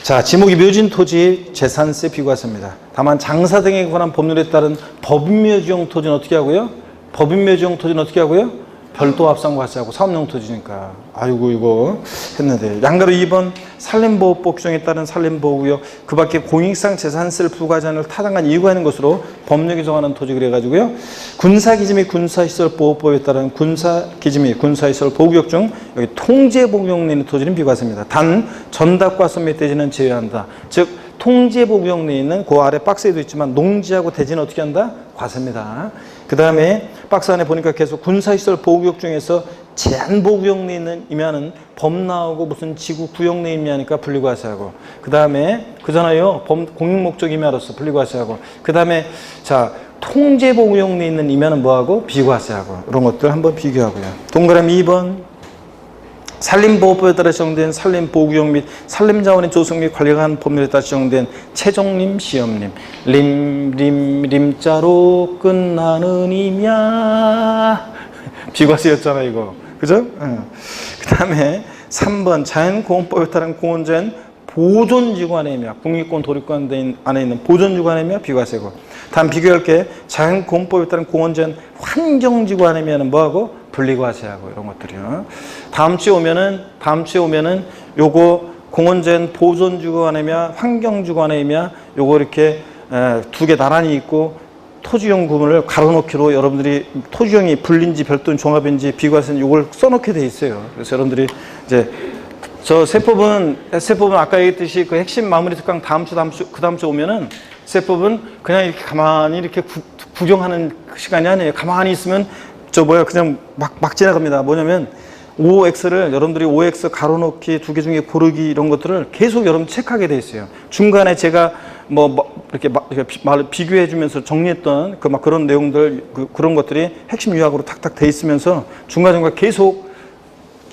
자, 지목이 묘지인 토지 재산세 비과세입니다. 다만 장사 등에 관한 법률에 따른 법인묘지용 토지는 어떻게 하고요? 법인묘지용 토지는 어떻게 하고요? 별도 합산 과세하고, 사업용 토지니까. 아이고, 이거 했는데. 양가로 2번 산림보호법 규정에 따른 산림보호구역, 그 밖에 공익상 재산세를 부과하지 않을 타당한 이유가 있는 것으로 법령이 정하는 토지, 그래가지고요. 군사기지 및 군사시설보호법에 따른 군사기지 및 군사시설 보호구역 중 여기 통제복용내 있는 토지는 비과세입니다. 단 전답과선 및 대지는 제외한다. 즉 통제복용 내에 있는 그 아래 박스에도 있지만 농지하고 대지는 어떻게 한다? 과세입니다. 그 다음에 박스 안에 보니까 계속 군사시설 보호구역 중에서 제한보호구역 내에 있는 임야는 법 나오고 무슨 지구 구역 내 임야니까 분리과세하고, 그 다음에 그잖아요. 공익목적 임야로서 분리과세하고, 그 다음에 자 통제보호구역 내에 있는 임야는 뭐하고? 비과세하고. 이런 것들 한번 비교하고요. 동그라미 2번 산림보호법에 따라 지정된 산림보호구역 및 산림자원의 조성 및 관리에 관한 법률에 따라 지정된 채종림, 시험림, 림자로 끝나는 임야 비과세였잖아 이거, 그죠? 그 다음에 3번 자연공원법에 따른 공원자연 보존지구 안에 있며 국립공원 도립관 안에 있는 보존지구 안에 있며 비과세고, 다음 비교할 게 자연공법에 따른 공원자연 환경지구 안에 있면 뭐하고 분리과세하고 이런 것들이요. 다음 주에 오면은 요거 공원자연 보존지구 안에며 환경지구 안에며 요거 이렇게 두 개 나란히 있고 토지용 구분을 가로놓기로 여러분들이 토지용이 분리인지 별도인 종합인지 비과세는 이걸 써놓게 돼 있어요. 그래서 여러분들이 이제 저 세법은 아까 얘기했듯이 그 핵심 마무리 특강 그 다음 주 오면은 세법은 그냥 이렇게 가만히 이렇게 구경하는 시간이 아니에요. 가만히 있으면 그냥 막 지나갑니다. 뭐냐면 OX를 여러분들이 OX 가로놓기 두 개 중에 고르기 이런 것들을 계속 여러분 체크하게 돼 있어요. 중간에 제가 이렇게 말을 비교해 주면서 정리했던 그런 내용들 그런 것들이 핵심 요약으로 탁탁 돼 있으면서 중간중간 계속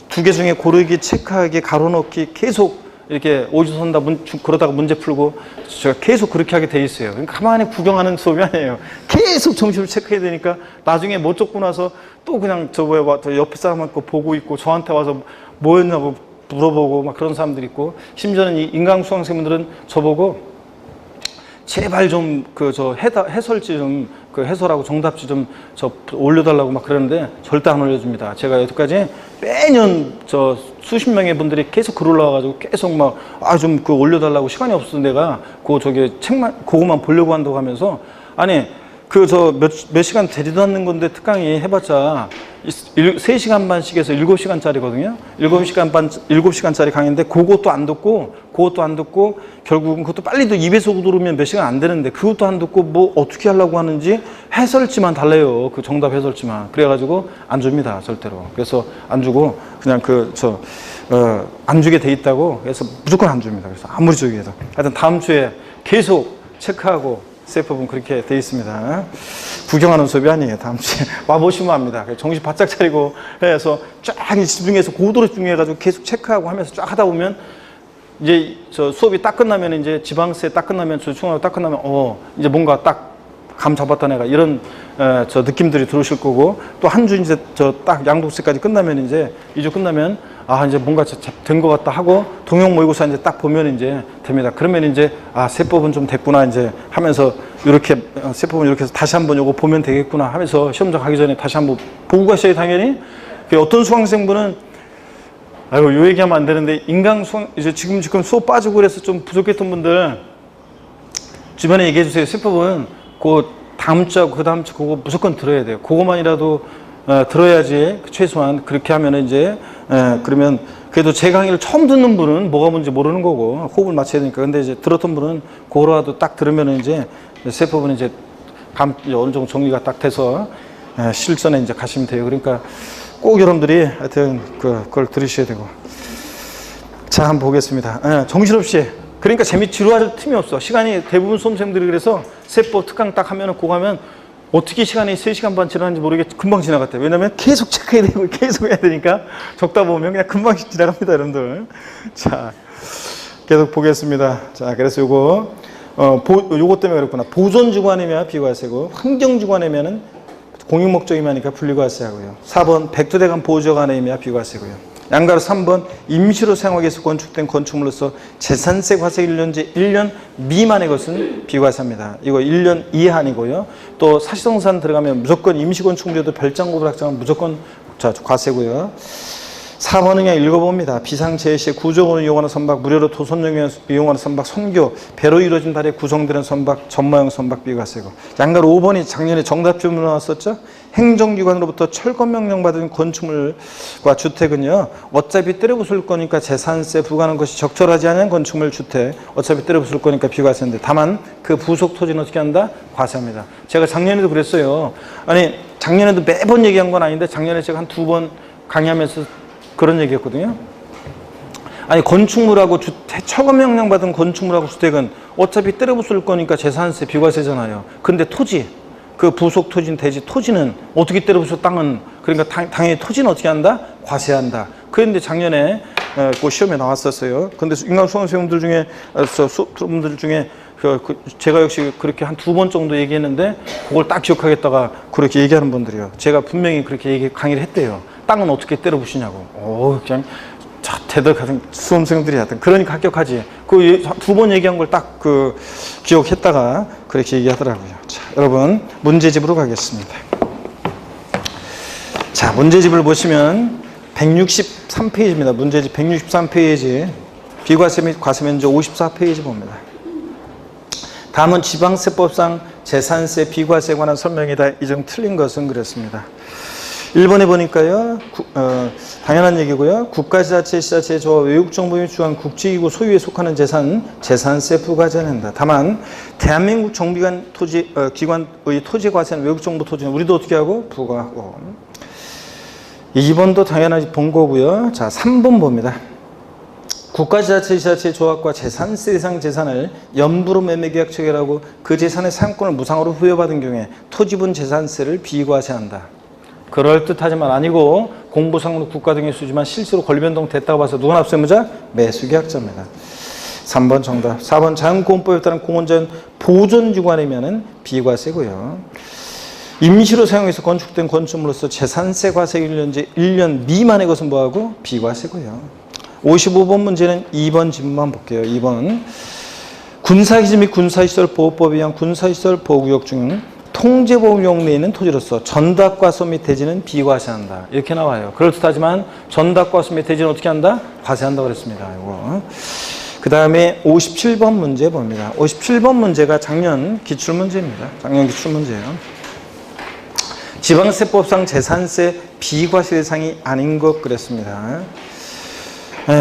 두 개 중에 고르기 체크하기 가로놓기 계속 이렇게 오주선다 그러다가 문제 풀고 제가 계속 그렇게 하게 돼 있어요. 그러니까 가만히 구경하는 수업이 아니에요. 계속 점심을 체크해야 되니까 나중에 못 적고 나서 또 그냥 저 옆에 사람한테 보고 있고 저한테 와서 뭐였냐고 물어보고 막 그런 사람들이 있고, 심지어는 이 인강 수강생분들은 저보고 제발 좀 해설지 좀 해설하고 정답지 좀 올려달라고 막 그러는데 절대 안 올려줍니다. 제가 여태까지 매년 수십 명의 분들이 계속 글 올라와가지고 계속 좀 올려달라고 시간이 없어서 내가 그거만 보려고 한다고 하면서, 아니 몇 시간 되지도 않는 건데 특강이 해봤자 3시간 반씩해서 7시간짜리거든요. 7시간짜리 강의인데 그것도 안 듣고 결국은 그것도 빨리 2배속으로 들으면 몇 시간 안 되는데 그것도 안 듣고 뭐 어떻게 하려고 하는지 해설지만 달래요. 그 정답 해설지만. 그래가지고 안 줍니다. 절대로. 그래서 안 주고 그냥 안 주게 돼 있다고 해서 무조건 안 줍니다. 그래서 아무리 저기 해도. 하여튼 다음 주에 계속 체크하고 세법은 그렇게 돼 있습니다. 구경하는 수업이 아니에요. 다음 주에 와보시면 합니다. 정신 바짝 차리고 해서 쫙 집중해서 고도로 집중해가지고 계속 체크하고 하면서 쫙 하다 보면 이제 수업이 딱 끝나면 이제 지방세 딱 끝나면 중학교 딱 끝나면 이제 뭔가 딱 감 잡았다 내가 이런 느낌들이 들으실 거고, 또 한 주 이제 딱 양독세까지 끝나면 이제 2주 끝나면 이제 뭔가 된 것 같다 하고 동형 모의고사 이제 딱 보면 이제 됩니다. 그러면 이제 세법은 좀 됐구나 이제 하면서 이렇게 세법은 이렇게 해서 다시 한번 요거 보면 되겠구나 하면서 시험장 가기 전에 다시 한번 보고 가셔야 당연히. 어떤 수강생분은 요 얘기하면 안 되는데 인강 수강 이제 지금 수업 빠지고 그래서 좀 부족했던 분들 주변에 얘기해 주세요. 세법은 다음 주하고 그 다음 주 그거 무조건 들어야 돼요. 그거만이라도 들어야지. 최소한 그렇게 하면은 이제 그러면 그래도 제 강의를 처음 듣는 분은 뭐가 뭔지 모르는 거고 호흡을 맞춰야 되니까. 근데 이제 들었던 분은 그거라도 딱 들으면은 이제 세법은 이제 어느 정도 정리가 딱 돼서 실전에 이제 가시면 돼요. 그러니까 꼭 여러분들이 하여튼 그걸 들으셔야 되고. 자, 한번 보겠습니다. 정신없이. 그러니까 지루할 틈이 없어. 시간이 대부분 수험생들이 그래서 세법 특강 딱 하면은 그거 하면 어떻게 시간이 3시간 반 지나는지 모르겠 금방 지나갔대요. 왜냐면 계속 체크해야 되고 계속 해야 되니까 적다 보면 그냥 금방 지나갑니다, 여러분들. 자, 계속 보겠습니다. 자, 그래서 요거 때문에 그렇구나. 보존주관이면 비과세고 환경주관이면은 공익목적이면니까 분리과세하고요. 4번 백두대간 보호지역안에이면 비과세고요. 양가로 3번 임시로 사용하기 위해서 건축된 건축물로서 재산세 과세 1년 미만의 것은 비과세입니다. 이거 1년 이하이고요. 또 사시동산 들어가면 무조건 임시건축물에도 별장고를 확정하면 무조건 과세고요. 4번은 그냥 읽어봅니다. 비상재해시에 구조원을 이용하는 선박, 무료로 도선용을 이용하는 선박, 선교, 배로 이루어진 달에 구성되는 선박, 전마용 선박 비과세고. 양가로 5번이 작년에 정답 질문 나왔었죠. 행정기관으로부터 철거명령 받은 건축물과 주택은요, 어차피 때려부술 거니까 재산세 부과하는 것이 적절하지 않은 건축물 주택, 어차피 때려부술 거니까 비과세인데, 다만 그 부속 토지는 어떻게 한다? 과세합니다. 제가 작년에도 그랬어요. 아니, 작년에도 매번 얘기한 건 아닌데 작년에 제가 한 2번 강의하면서 그런 얘기했거든요. 아니, 건축물하고 철거명령 받은 건축물하고 주택은 어차피 때려부술 거니까 재산세 비과세잖아요. 근데 토지, 그 부속 토지는 대지 토지는 어떻게 때려부술 땅은, 그러니까 당연히 토지는 어떻게 한다? 과세한다. 그런데 작년에 그 시험에 나왔었어요. 근데 인강 수강생분들 중에 수업분들 중에 제가 역시 그렇게 한 2번 정도 얘기했는데 그걸 딱 기억하겠다가 그렇게 얘기하는 분들이요. 제가 분명히 그렇게 강의를 했대요. 땅은 어떻게 때려부시냐고. 그냥 대덕 같은 수험생들이 하여튼 그러니까 합격하지. 그 두 번 얘기한 걸 딱 그 기억했다가 그렇게 얘기하더라고요. 자, 여러분 문제집으로 가겠습니다. 자, 문제집을 보시면 163페이지입니다. 문제집 163페이지. 비과세 및 과세 면적 54페이지 봅니다. 다음은 지방세법상 재산세 비과세에 관한 설명이다. 이 점 틀린 것은 그렇습니다. 1번에 보니까요, 당연한 얘기고요. 국가지자체, 시자체, 저와 외국정부에 주한 국제기구 소유에 속하는 재산세 부과세를 한다. 다만 대한민국 정비관 기관의 토지과세는 외국정부 토지는 우리도 어떻게 하고? 부과하고. 2번도 당연하지 본 거고요. 자, 3번 봅니다. 국가지자체, 지자체 조합과 재산세 대상 재산을 연부로 매매계약 체결하고 그 재산의 사용권을 무상으로 부여받은 경우에 토지분 재산세를 비과세한다. 그럴듯하지만 아니고 공부상으로 국가 등의 수지만 실제로 권리변동 됐다고 봐서 누가 납세무자? 매수계약자입니다. 3번 정답. 4번 자연보건법에 따른 공원자연 보존기관이면 비과세고요. 임시로 사용해서 건축된 건축물로서 재산세 과세 1년 미만의 것은 뭐하고? 비과세고요. 55번 문제는 2번 질문만 볼게요. 2번 군사기지 및 군사시설보호법에 의한 군사시설 보호구역 중 통제보호용 내에 있는 토지로서 전답과소 및 대지는 비과세한다. 이렇게 나와요. 그럴듯하지만 전답과소 및 대지는 어떻게 한다? 과세한다고 그랬습니다. 이거. 그 다음에 57번 문제 봅니다. 57번 문제가 작년 기출문제입니다. 작년 기출문제예요. 지방세법상 재산세 비과세 대상이 아닌 것 그랬습니다.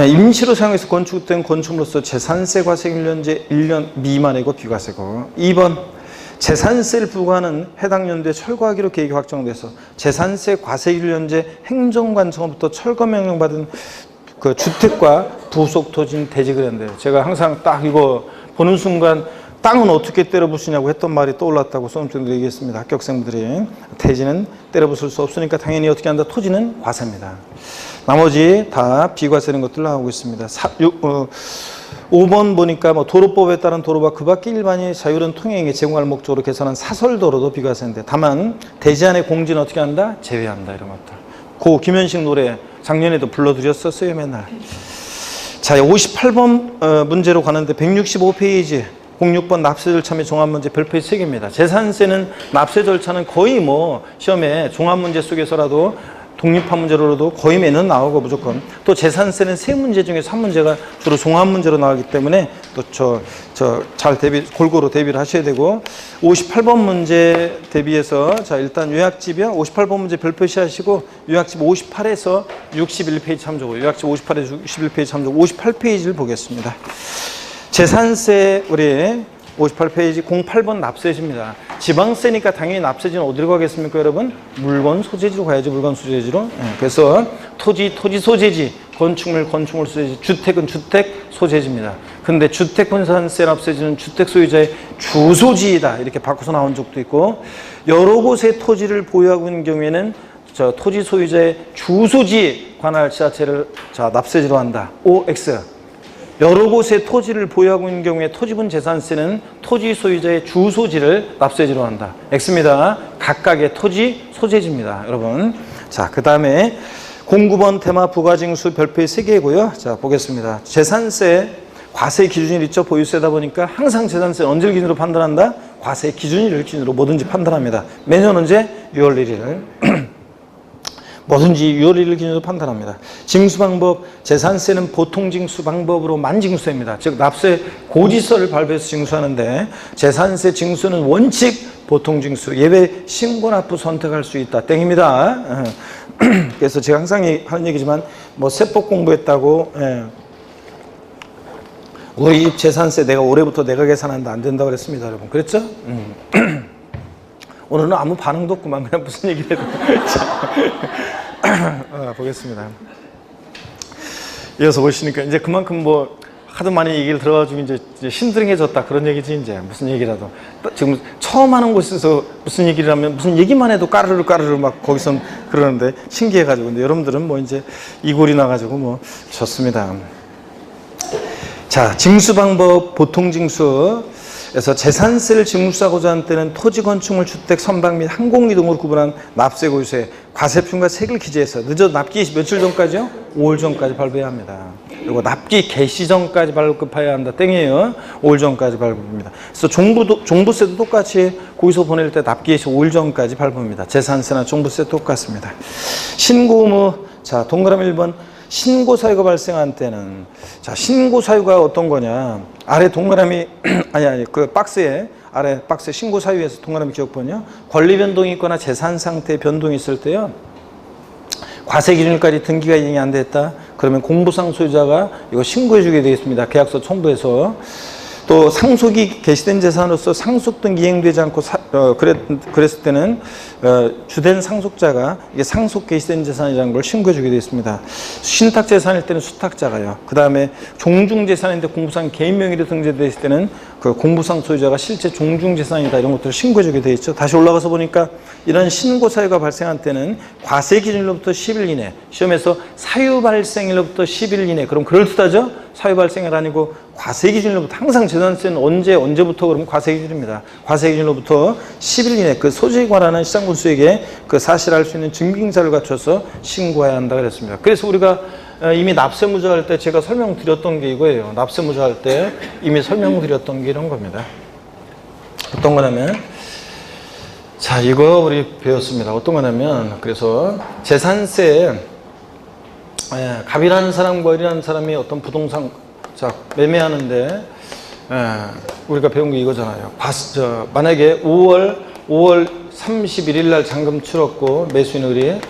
임시로 사용해서 건축된 건축물로서 재산세 과세 1년 미만이고 비과세고. 2번 재산세를 부과하는 해당 연도에 철거하기로 계획이 확정돼서 재산세 과세 1년제 행정관청으로부터 철거 명령 받은 그 주택과 부속 토지는 대지를 한대요. 제가 항상 딱 이거 보는 순간 땅은 어떻게 때려 부수냐고 했던 말이 떠올랐다고 수험생들이 얘기했습니다. 합격생들이. 대지는 때려 부술 수 없으니까 당연히 어떻게 한다? 토지는 과세입니다. 나머지 다 비과세는 것들 나오고 있습니다. 5번 보니까 뭐 도로법에 따른 도로와 그 밖의 일반이 자유로운 통행에 제공할 목적으로 개선한 사설도로도 비과세인데 다만 대지 안의 공지는 어떻게 한다? 제외한다. 이런 것들. 고 김현식 노래 작년에도 불러드렸었어요. 맨날. 자, 58번 문제로 가는데 165페이지 06번 납세 절차 및 종합문제 별표의 3개입니다. 재산세는 납세 절차는 거의 뭐 시험에 종합문제 속에서라도 독립한 문제로도 거의 매년 나오고 무조건. 또 재산세는 3문제 중에서 1문제가 주로 종합문제로 나오기 때문에 또 잘 골고루 대비를 하셔야 되고. 58번 문제 대비해서 자, 일단 요약집이요. 58번 문제 별표시 하시고 요약집 58에서 61페이지 참조고 요약집 58에서 61페이지 참조고 58페이지를 보겠습니다. 재산세 우리 58페이지 08번 납세지입니다. 지방세니까 당연히 납세지는 어디로 가겠습니까, 여러분? 물건 소재지로 가야죠. 물건 소재지로. 그래서 토지 소재지, 건축물 소재지, 주택은 주택 소재지입니다. 근데 주택 분산세 납세지는 주택 소유자의 주소지이다. 이렇게 바꿔서 나온 적도 있고 여러 곳에 토지를 보유하고 있는 경우에는 토지 소유자의 주소지 관할 지자체를 납세지로 한다. OX. 여러 곳에 토지를 보유하고 있는 경우에 토지분 재산세는 토지 소유자의 주소지를 납세지로 한다. X입니다. 각각의 토지 소재지입니다. 여러분. 자, 그 다음에 09번 테마 부가징수 별표의 3개고요. 자, 보겠습니다. 재산세 과세 기준일 있죠. 보유세다 보니까 항상 재산세는 언제를 기준으로 판단한다? 과세 기준일을 기준으로 뭐든지 판단합니다. 매년 언제? 6월 1일. 뭐든지 6월 1일 기준으로 판단합니다. 징수방법, 재산세는 보통징수 방법으로 만징수입니다. 즉 납세 고지서를 발부해서 징수하는데 재산세 징수는 원칙 보통징수, 예외 신고납부 선택할 수 있다. 땡입니다. 그래서 제가 항상 하는 얘기지만 뭐 세법 공부했다고 우리 재산세 내가 올해부터 내가 계산한다 안 된다고 그랬습니다. 여러분. 그랬죠? 오늘은 아무 반응도 없구만. 그냥 무슨 얘기를 해도. 보겠습니다. 이어서 보시니까 이제 그만큼 뭐 하도 많이 얘기를 들어가지고 이제 신드ring해졌다 그런 얘기지. 이제 무슨 얘기라도 지금 처음 하는 곳에서 무슨 얘기를 하면 무슨 얘기만 해도 까르르 막 거기서 그러는데 신기해가지고. 근데 여러분들은 뭐 이제 이골이 나가지고 뭐 좋습니다. 자, 징수 방법 보통징수. 그래서 재산세를 징수하고자 하는 때는 토지, 건축물, 주택, 선박 및 항공기 등으로 구분한 납세, 고유세, 과세표과 세금을 기재해서 늦어 납기 며칠 전까지요? 5월 전까지 발부해야 합니다. 그리고 납기 개시 전까지 발급해야 한다. 땡이에요. 5월 전까지 발부입니다. 그래서 종부세도 똑같이 고의서 보낼 때 납기 개시 5일 전까지 발부입니다. 재산세나 종부세 똑같습니다. 신고 의무, 자, 동그라미 1번. 신고 사유가 발생한 때는, 자, 신고 사유가 어떤 거냐. 아래 동그라미, 그 박스에, 아래 박스에 신고 사유에서 동그라미 기억번요. 권리 변동이 있거나 재산 상태 변동이 있을 때요. 과세 기준일까지 등기가 이행이 안 됐다. 그러면 공부상 소유자가 이거 신고해 주게 되겠습니다. 계약서 첨부해서. 또 상속이 개시된 재산으로서 상속 등기 이행되지 않고 그랬을 때는 주된 상속자가 이게 상속 개시된 재산이라는 걸 신고해 주게 되어 있습니다. 신탁 재산일 때는 수탁자가요. 그 다음에 종중 재산인데 공부상 개인 명의로 등재되어 있을 때는 그 공부상 소유자가 실제 종중 재산이다 이런 것들을 신고해 주게 되어 있죠. 다시 올라가서 보니까 이런 신고 사유가 발생한 때는 과세 기준일로부터 10일 이내, 시험에서 사유 발생일로부터 10일 이내, 그럼 그럴듯하죠? 사유 발생일 아니고 과세 기준일로부터, 항상 재산세는 언제부터 그러면 과세 기준입니다. 과세 기준일로부터 10일 이내 그 소지에 관한 시장군수에게 그 사실을 알 수 있는 증빙자를 갖춰서 신고해야 한다 그랬습니다. 그래서 우리가 이미 납세무자 할 때 제가 설명드렸던 게 이거예요. 납세무자 할 때 이미 설명드렸던 게 이런 겁니다. 어떤 거냐면, 자, 이거 우리 배웠습니다. 어떤 거냐면, 그래서 재산세, 갑이라는 사람과 을이라는 사람이 어떤 부동산, 자, 매매하는데, 우리가 배운 게 이거잖아요. 만약에 5월 31일 날 잔금 치렀고, 매수인 을이,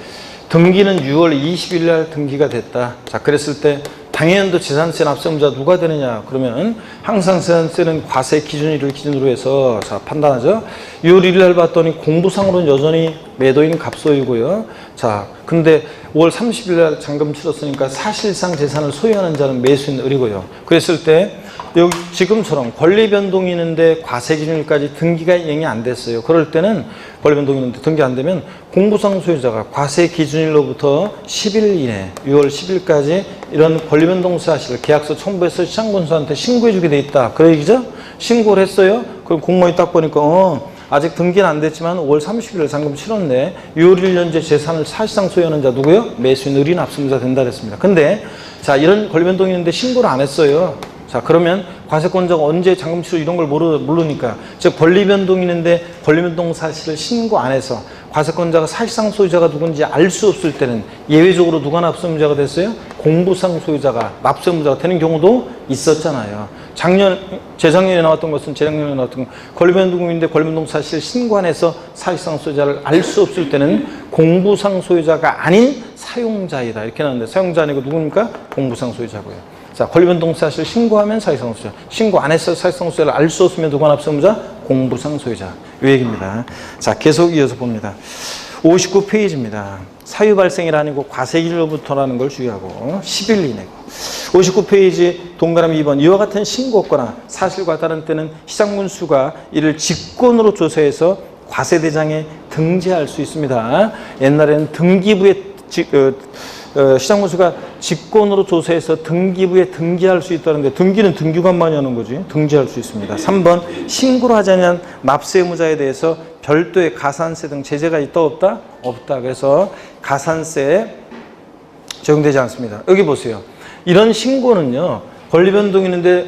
등기는 6월 20일 날 등기가 됐다. 자, 그랬을 때 당연도 재산세 납세무자 누가 되느냐? 그러면 항상 재산세는 과세 기준일을 기준으로 해서, 자, 판단하죠. 6월 1일 날 봤더니 공부상으로는 여전히 매도인 갑소유고요. 자, 근데 5월 30일 날 잔금 치렀으니까 사실상 재산을 소유하는 자는 매수인 을이고요. 그랬을 때 여기 지금처럼 권리 변동이 있는데 과세 기준일까지 등기가 이행이 안 됐어요. 그럴 때는 권리 변동이 있는데 등기 안 되면 공부상 소유자가 과세 기준일로부터 10일 이내, 6월 10일까지 이런 권리 변동 사실을 계약서 첨부해서 시장군수한테 신고해 주게 돼 있다. 그 얘기죠? 신고를 했어요. 그럼 공무원이 딱 보니까 아직 등기는 안 됐지만 5월 30일 잔금 치렀네. 6월 1일 현재 재산을 사실상 소유하는 자 누구요? 매수인 을이 납세무자 된다 그랬습니다. 근데 자, 이런 권리 변동이 있는데 신고를 안 했어요. 자, 그러면 과세권자가 언제 잔금 치료 이런 걸 모르니까, 즉 권리 변동이 있는데 권리 변동 사실을 신고 안 해서 과세권자가 사실상 소유자가 누군지 알 수 없을 때는 예외적으로 누가 납세무자가 됐어요? 공부상 소유자가 납세무자가 되는 경우도 있었잖아요. 재작년에 나왔던 것은 재작년에 나왔던 권리 변동인데 권리 변동 사실을 신고 안 해서 사실상 소유자를 알 수 없을 때는 공부상 소유자가 아닌 사용자이다 이렇게 나왔는데, 사용자 아니고 누굽니까? 공부상 소유자고요. 자, 권리 변동 사실을 신고하면 사실상 소유자, 신고 안 해서 사실상 소유자를 알 수 없으면 누가 납세무자? 공부상 소유자. 이 얘기입니다. 자, 계속 이어서 봅니다. 59페이지입니다. 사유 발생일 아니고 과세 기준일로부터라는 걸 주의하고 10일 이내고. 59페이지 동그라미 2번. 이와 같은 신고거나 사실과 다른 때는 시장군수가 이를 직권으로 조사해서 과세대장에 등재할 수 있습니다. 옛날에는 등기부에 시장군수가 직권으로 조사해서 등기부에 등기할 수 있다는데, 등기는 등기관만이 하는 거지. 등재할 수 있습니다. 3번. 신고를 하지 않은 납세의무자에 대해서 별도의 가산세 등 제재가 있다 없다? 없다. 그래서 가산세에 적용되지 않습니다. 여기 보세요. 이런 신고는요, 권리 변동이 있는데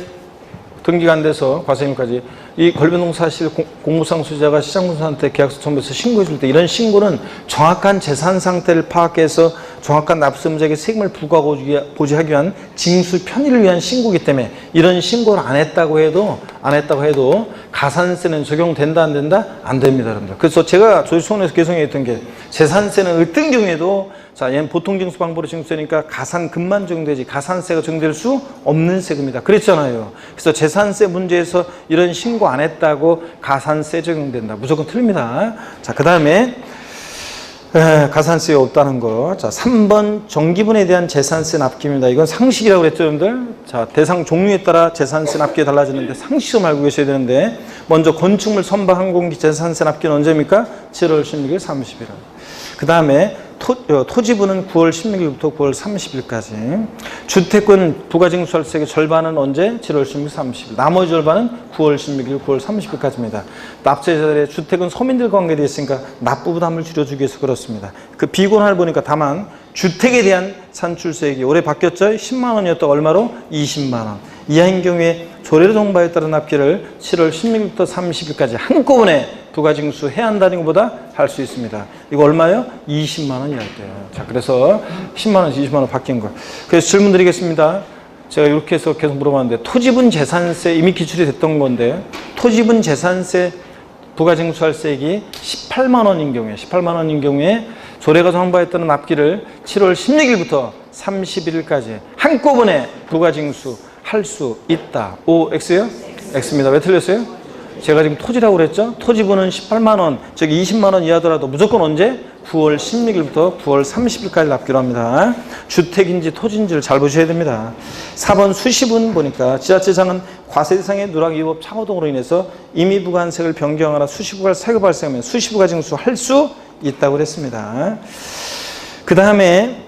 등기가 안 돼서 과세임까지 이 권리 변동 사실 공무상 소유자가 시장군수한테 계약서 첨부해서 신고해 줄 때, 이런 신고는 정확한 재산 상태를 파악해서 정확한 납세무자에게 세금을 부과하기 위한 징수 편의를 위한 신고이기 때문에, 이런 신고를 안 했다고 해도 가산세는 적용된다 안 된다? 안 됩니다, 여러분들. 그래서 제가 조지소원에서 개정했던 게, 재산세는 어떤 경우에도, 자, 얘는 보통징수 방법으로 징수되니까 가산금만 적용되지 가산세가 적용될 수 없는 세금이다 그랬잖아요. 그래서 재산세 문제에서 이런 신고 안 했다고 가산세 적용된다, 무조건 틀립니다. 자, 그 다음에 가산세 없다는 거. 자, 3번 정기분에 대한 재산세 납기입니다. 이건 상식이라고 그랬죠, 여러분들? 자, 대상 종류에 따라 재산세 납기가 달라지는데 상식 좀 알고 계셔야 되는데, 먼저 건축물, 선박, 항공기 재산세 납기는 언제입니까? 7월 16일, 30일. 그 다음에 토지분은 9월 16일부터 9월 30일까지. 주택은 부가징수할세액의 절반은 언제? 7월 16일, 30일. 나머지 절반은 9월 16일, 9월 30일까지입니다. 납세자들의 주택은 서민들 관계되어 있으니까 납부부담을 줄여주기 위해서 그렇습니다. 그 비권화를 보니까 다만 주택에 대한 산출세액이 올해 바뀌었죠? 10만 원이었다 얼마로? 20만 원. 이하인 경우에 조례 정부에 따른 납기를 7월 16일부터 30일까지 한꺼번에 부가징수해야 한다는 것보다 할 수 있습니다. 이거 얼마예요? 20만 원이 할 때요. 자, 그래서 10만 원에서 20만 원 바뀐 거. 그래서 질문 드리겠습니다. 제가 이렇게 해서 계속 물어봤는데 토지분 재산세 이미 기출이 됐던 건데 토지분 재산세 부가징수할세액이 18만 원인 경우에 조례가 정부에 따른 납기를 7월 16일부터 31일까지 한꺼번에 부가징수할 수 있다. O, X요? X입니다. 왜 틀렸어요? 제가 지금 토지라고 그랬죠? 토지분은 18만 원, 즉 20만 원 이하더라도 무조건 언제? 9월 16일부터 9월 30일까지 납기로 합니다. 주택인지 토지인지를 잘 보셔야 됩니다. 4번 수시분 보니까 지자체장은 과세 대상의 누락위법 착오 등으로 인해서 임의부과한세액을 변경하거나 수시부가 세금 발생하면 수시부가 징수할 수 있다고 그랬습니다. 그 다음에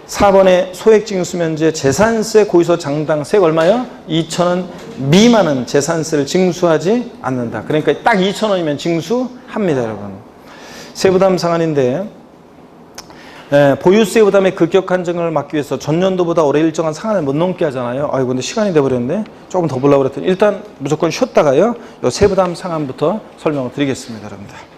4번에 소액징수면제 재산세 고의서 장당세액 얼마요? 2,000원 미만은 재산세를 징수하지 않는다. 그러니까 딱 2,000원이면 징수합니다, 여러분. 세부담 상한인데 보유세 부담의 급격 한정을 막기 위해서 전년도보다 올해 일정한 상한을 못 넘게 하잖아요. 아이고 근데 시간이 돼버렸는데 조금 더 보려고 그랬더니 일단 무조건 쉬었다가요. 요 세부담 상한부터 설명을 드리겠습니다, 여러분들.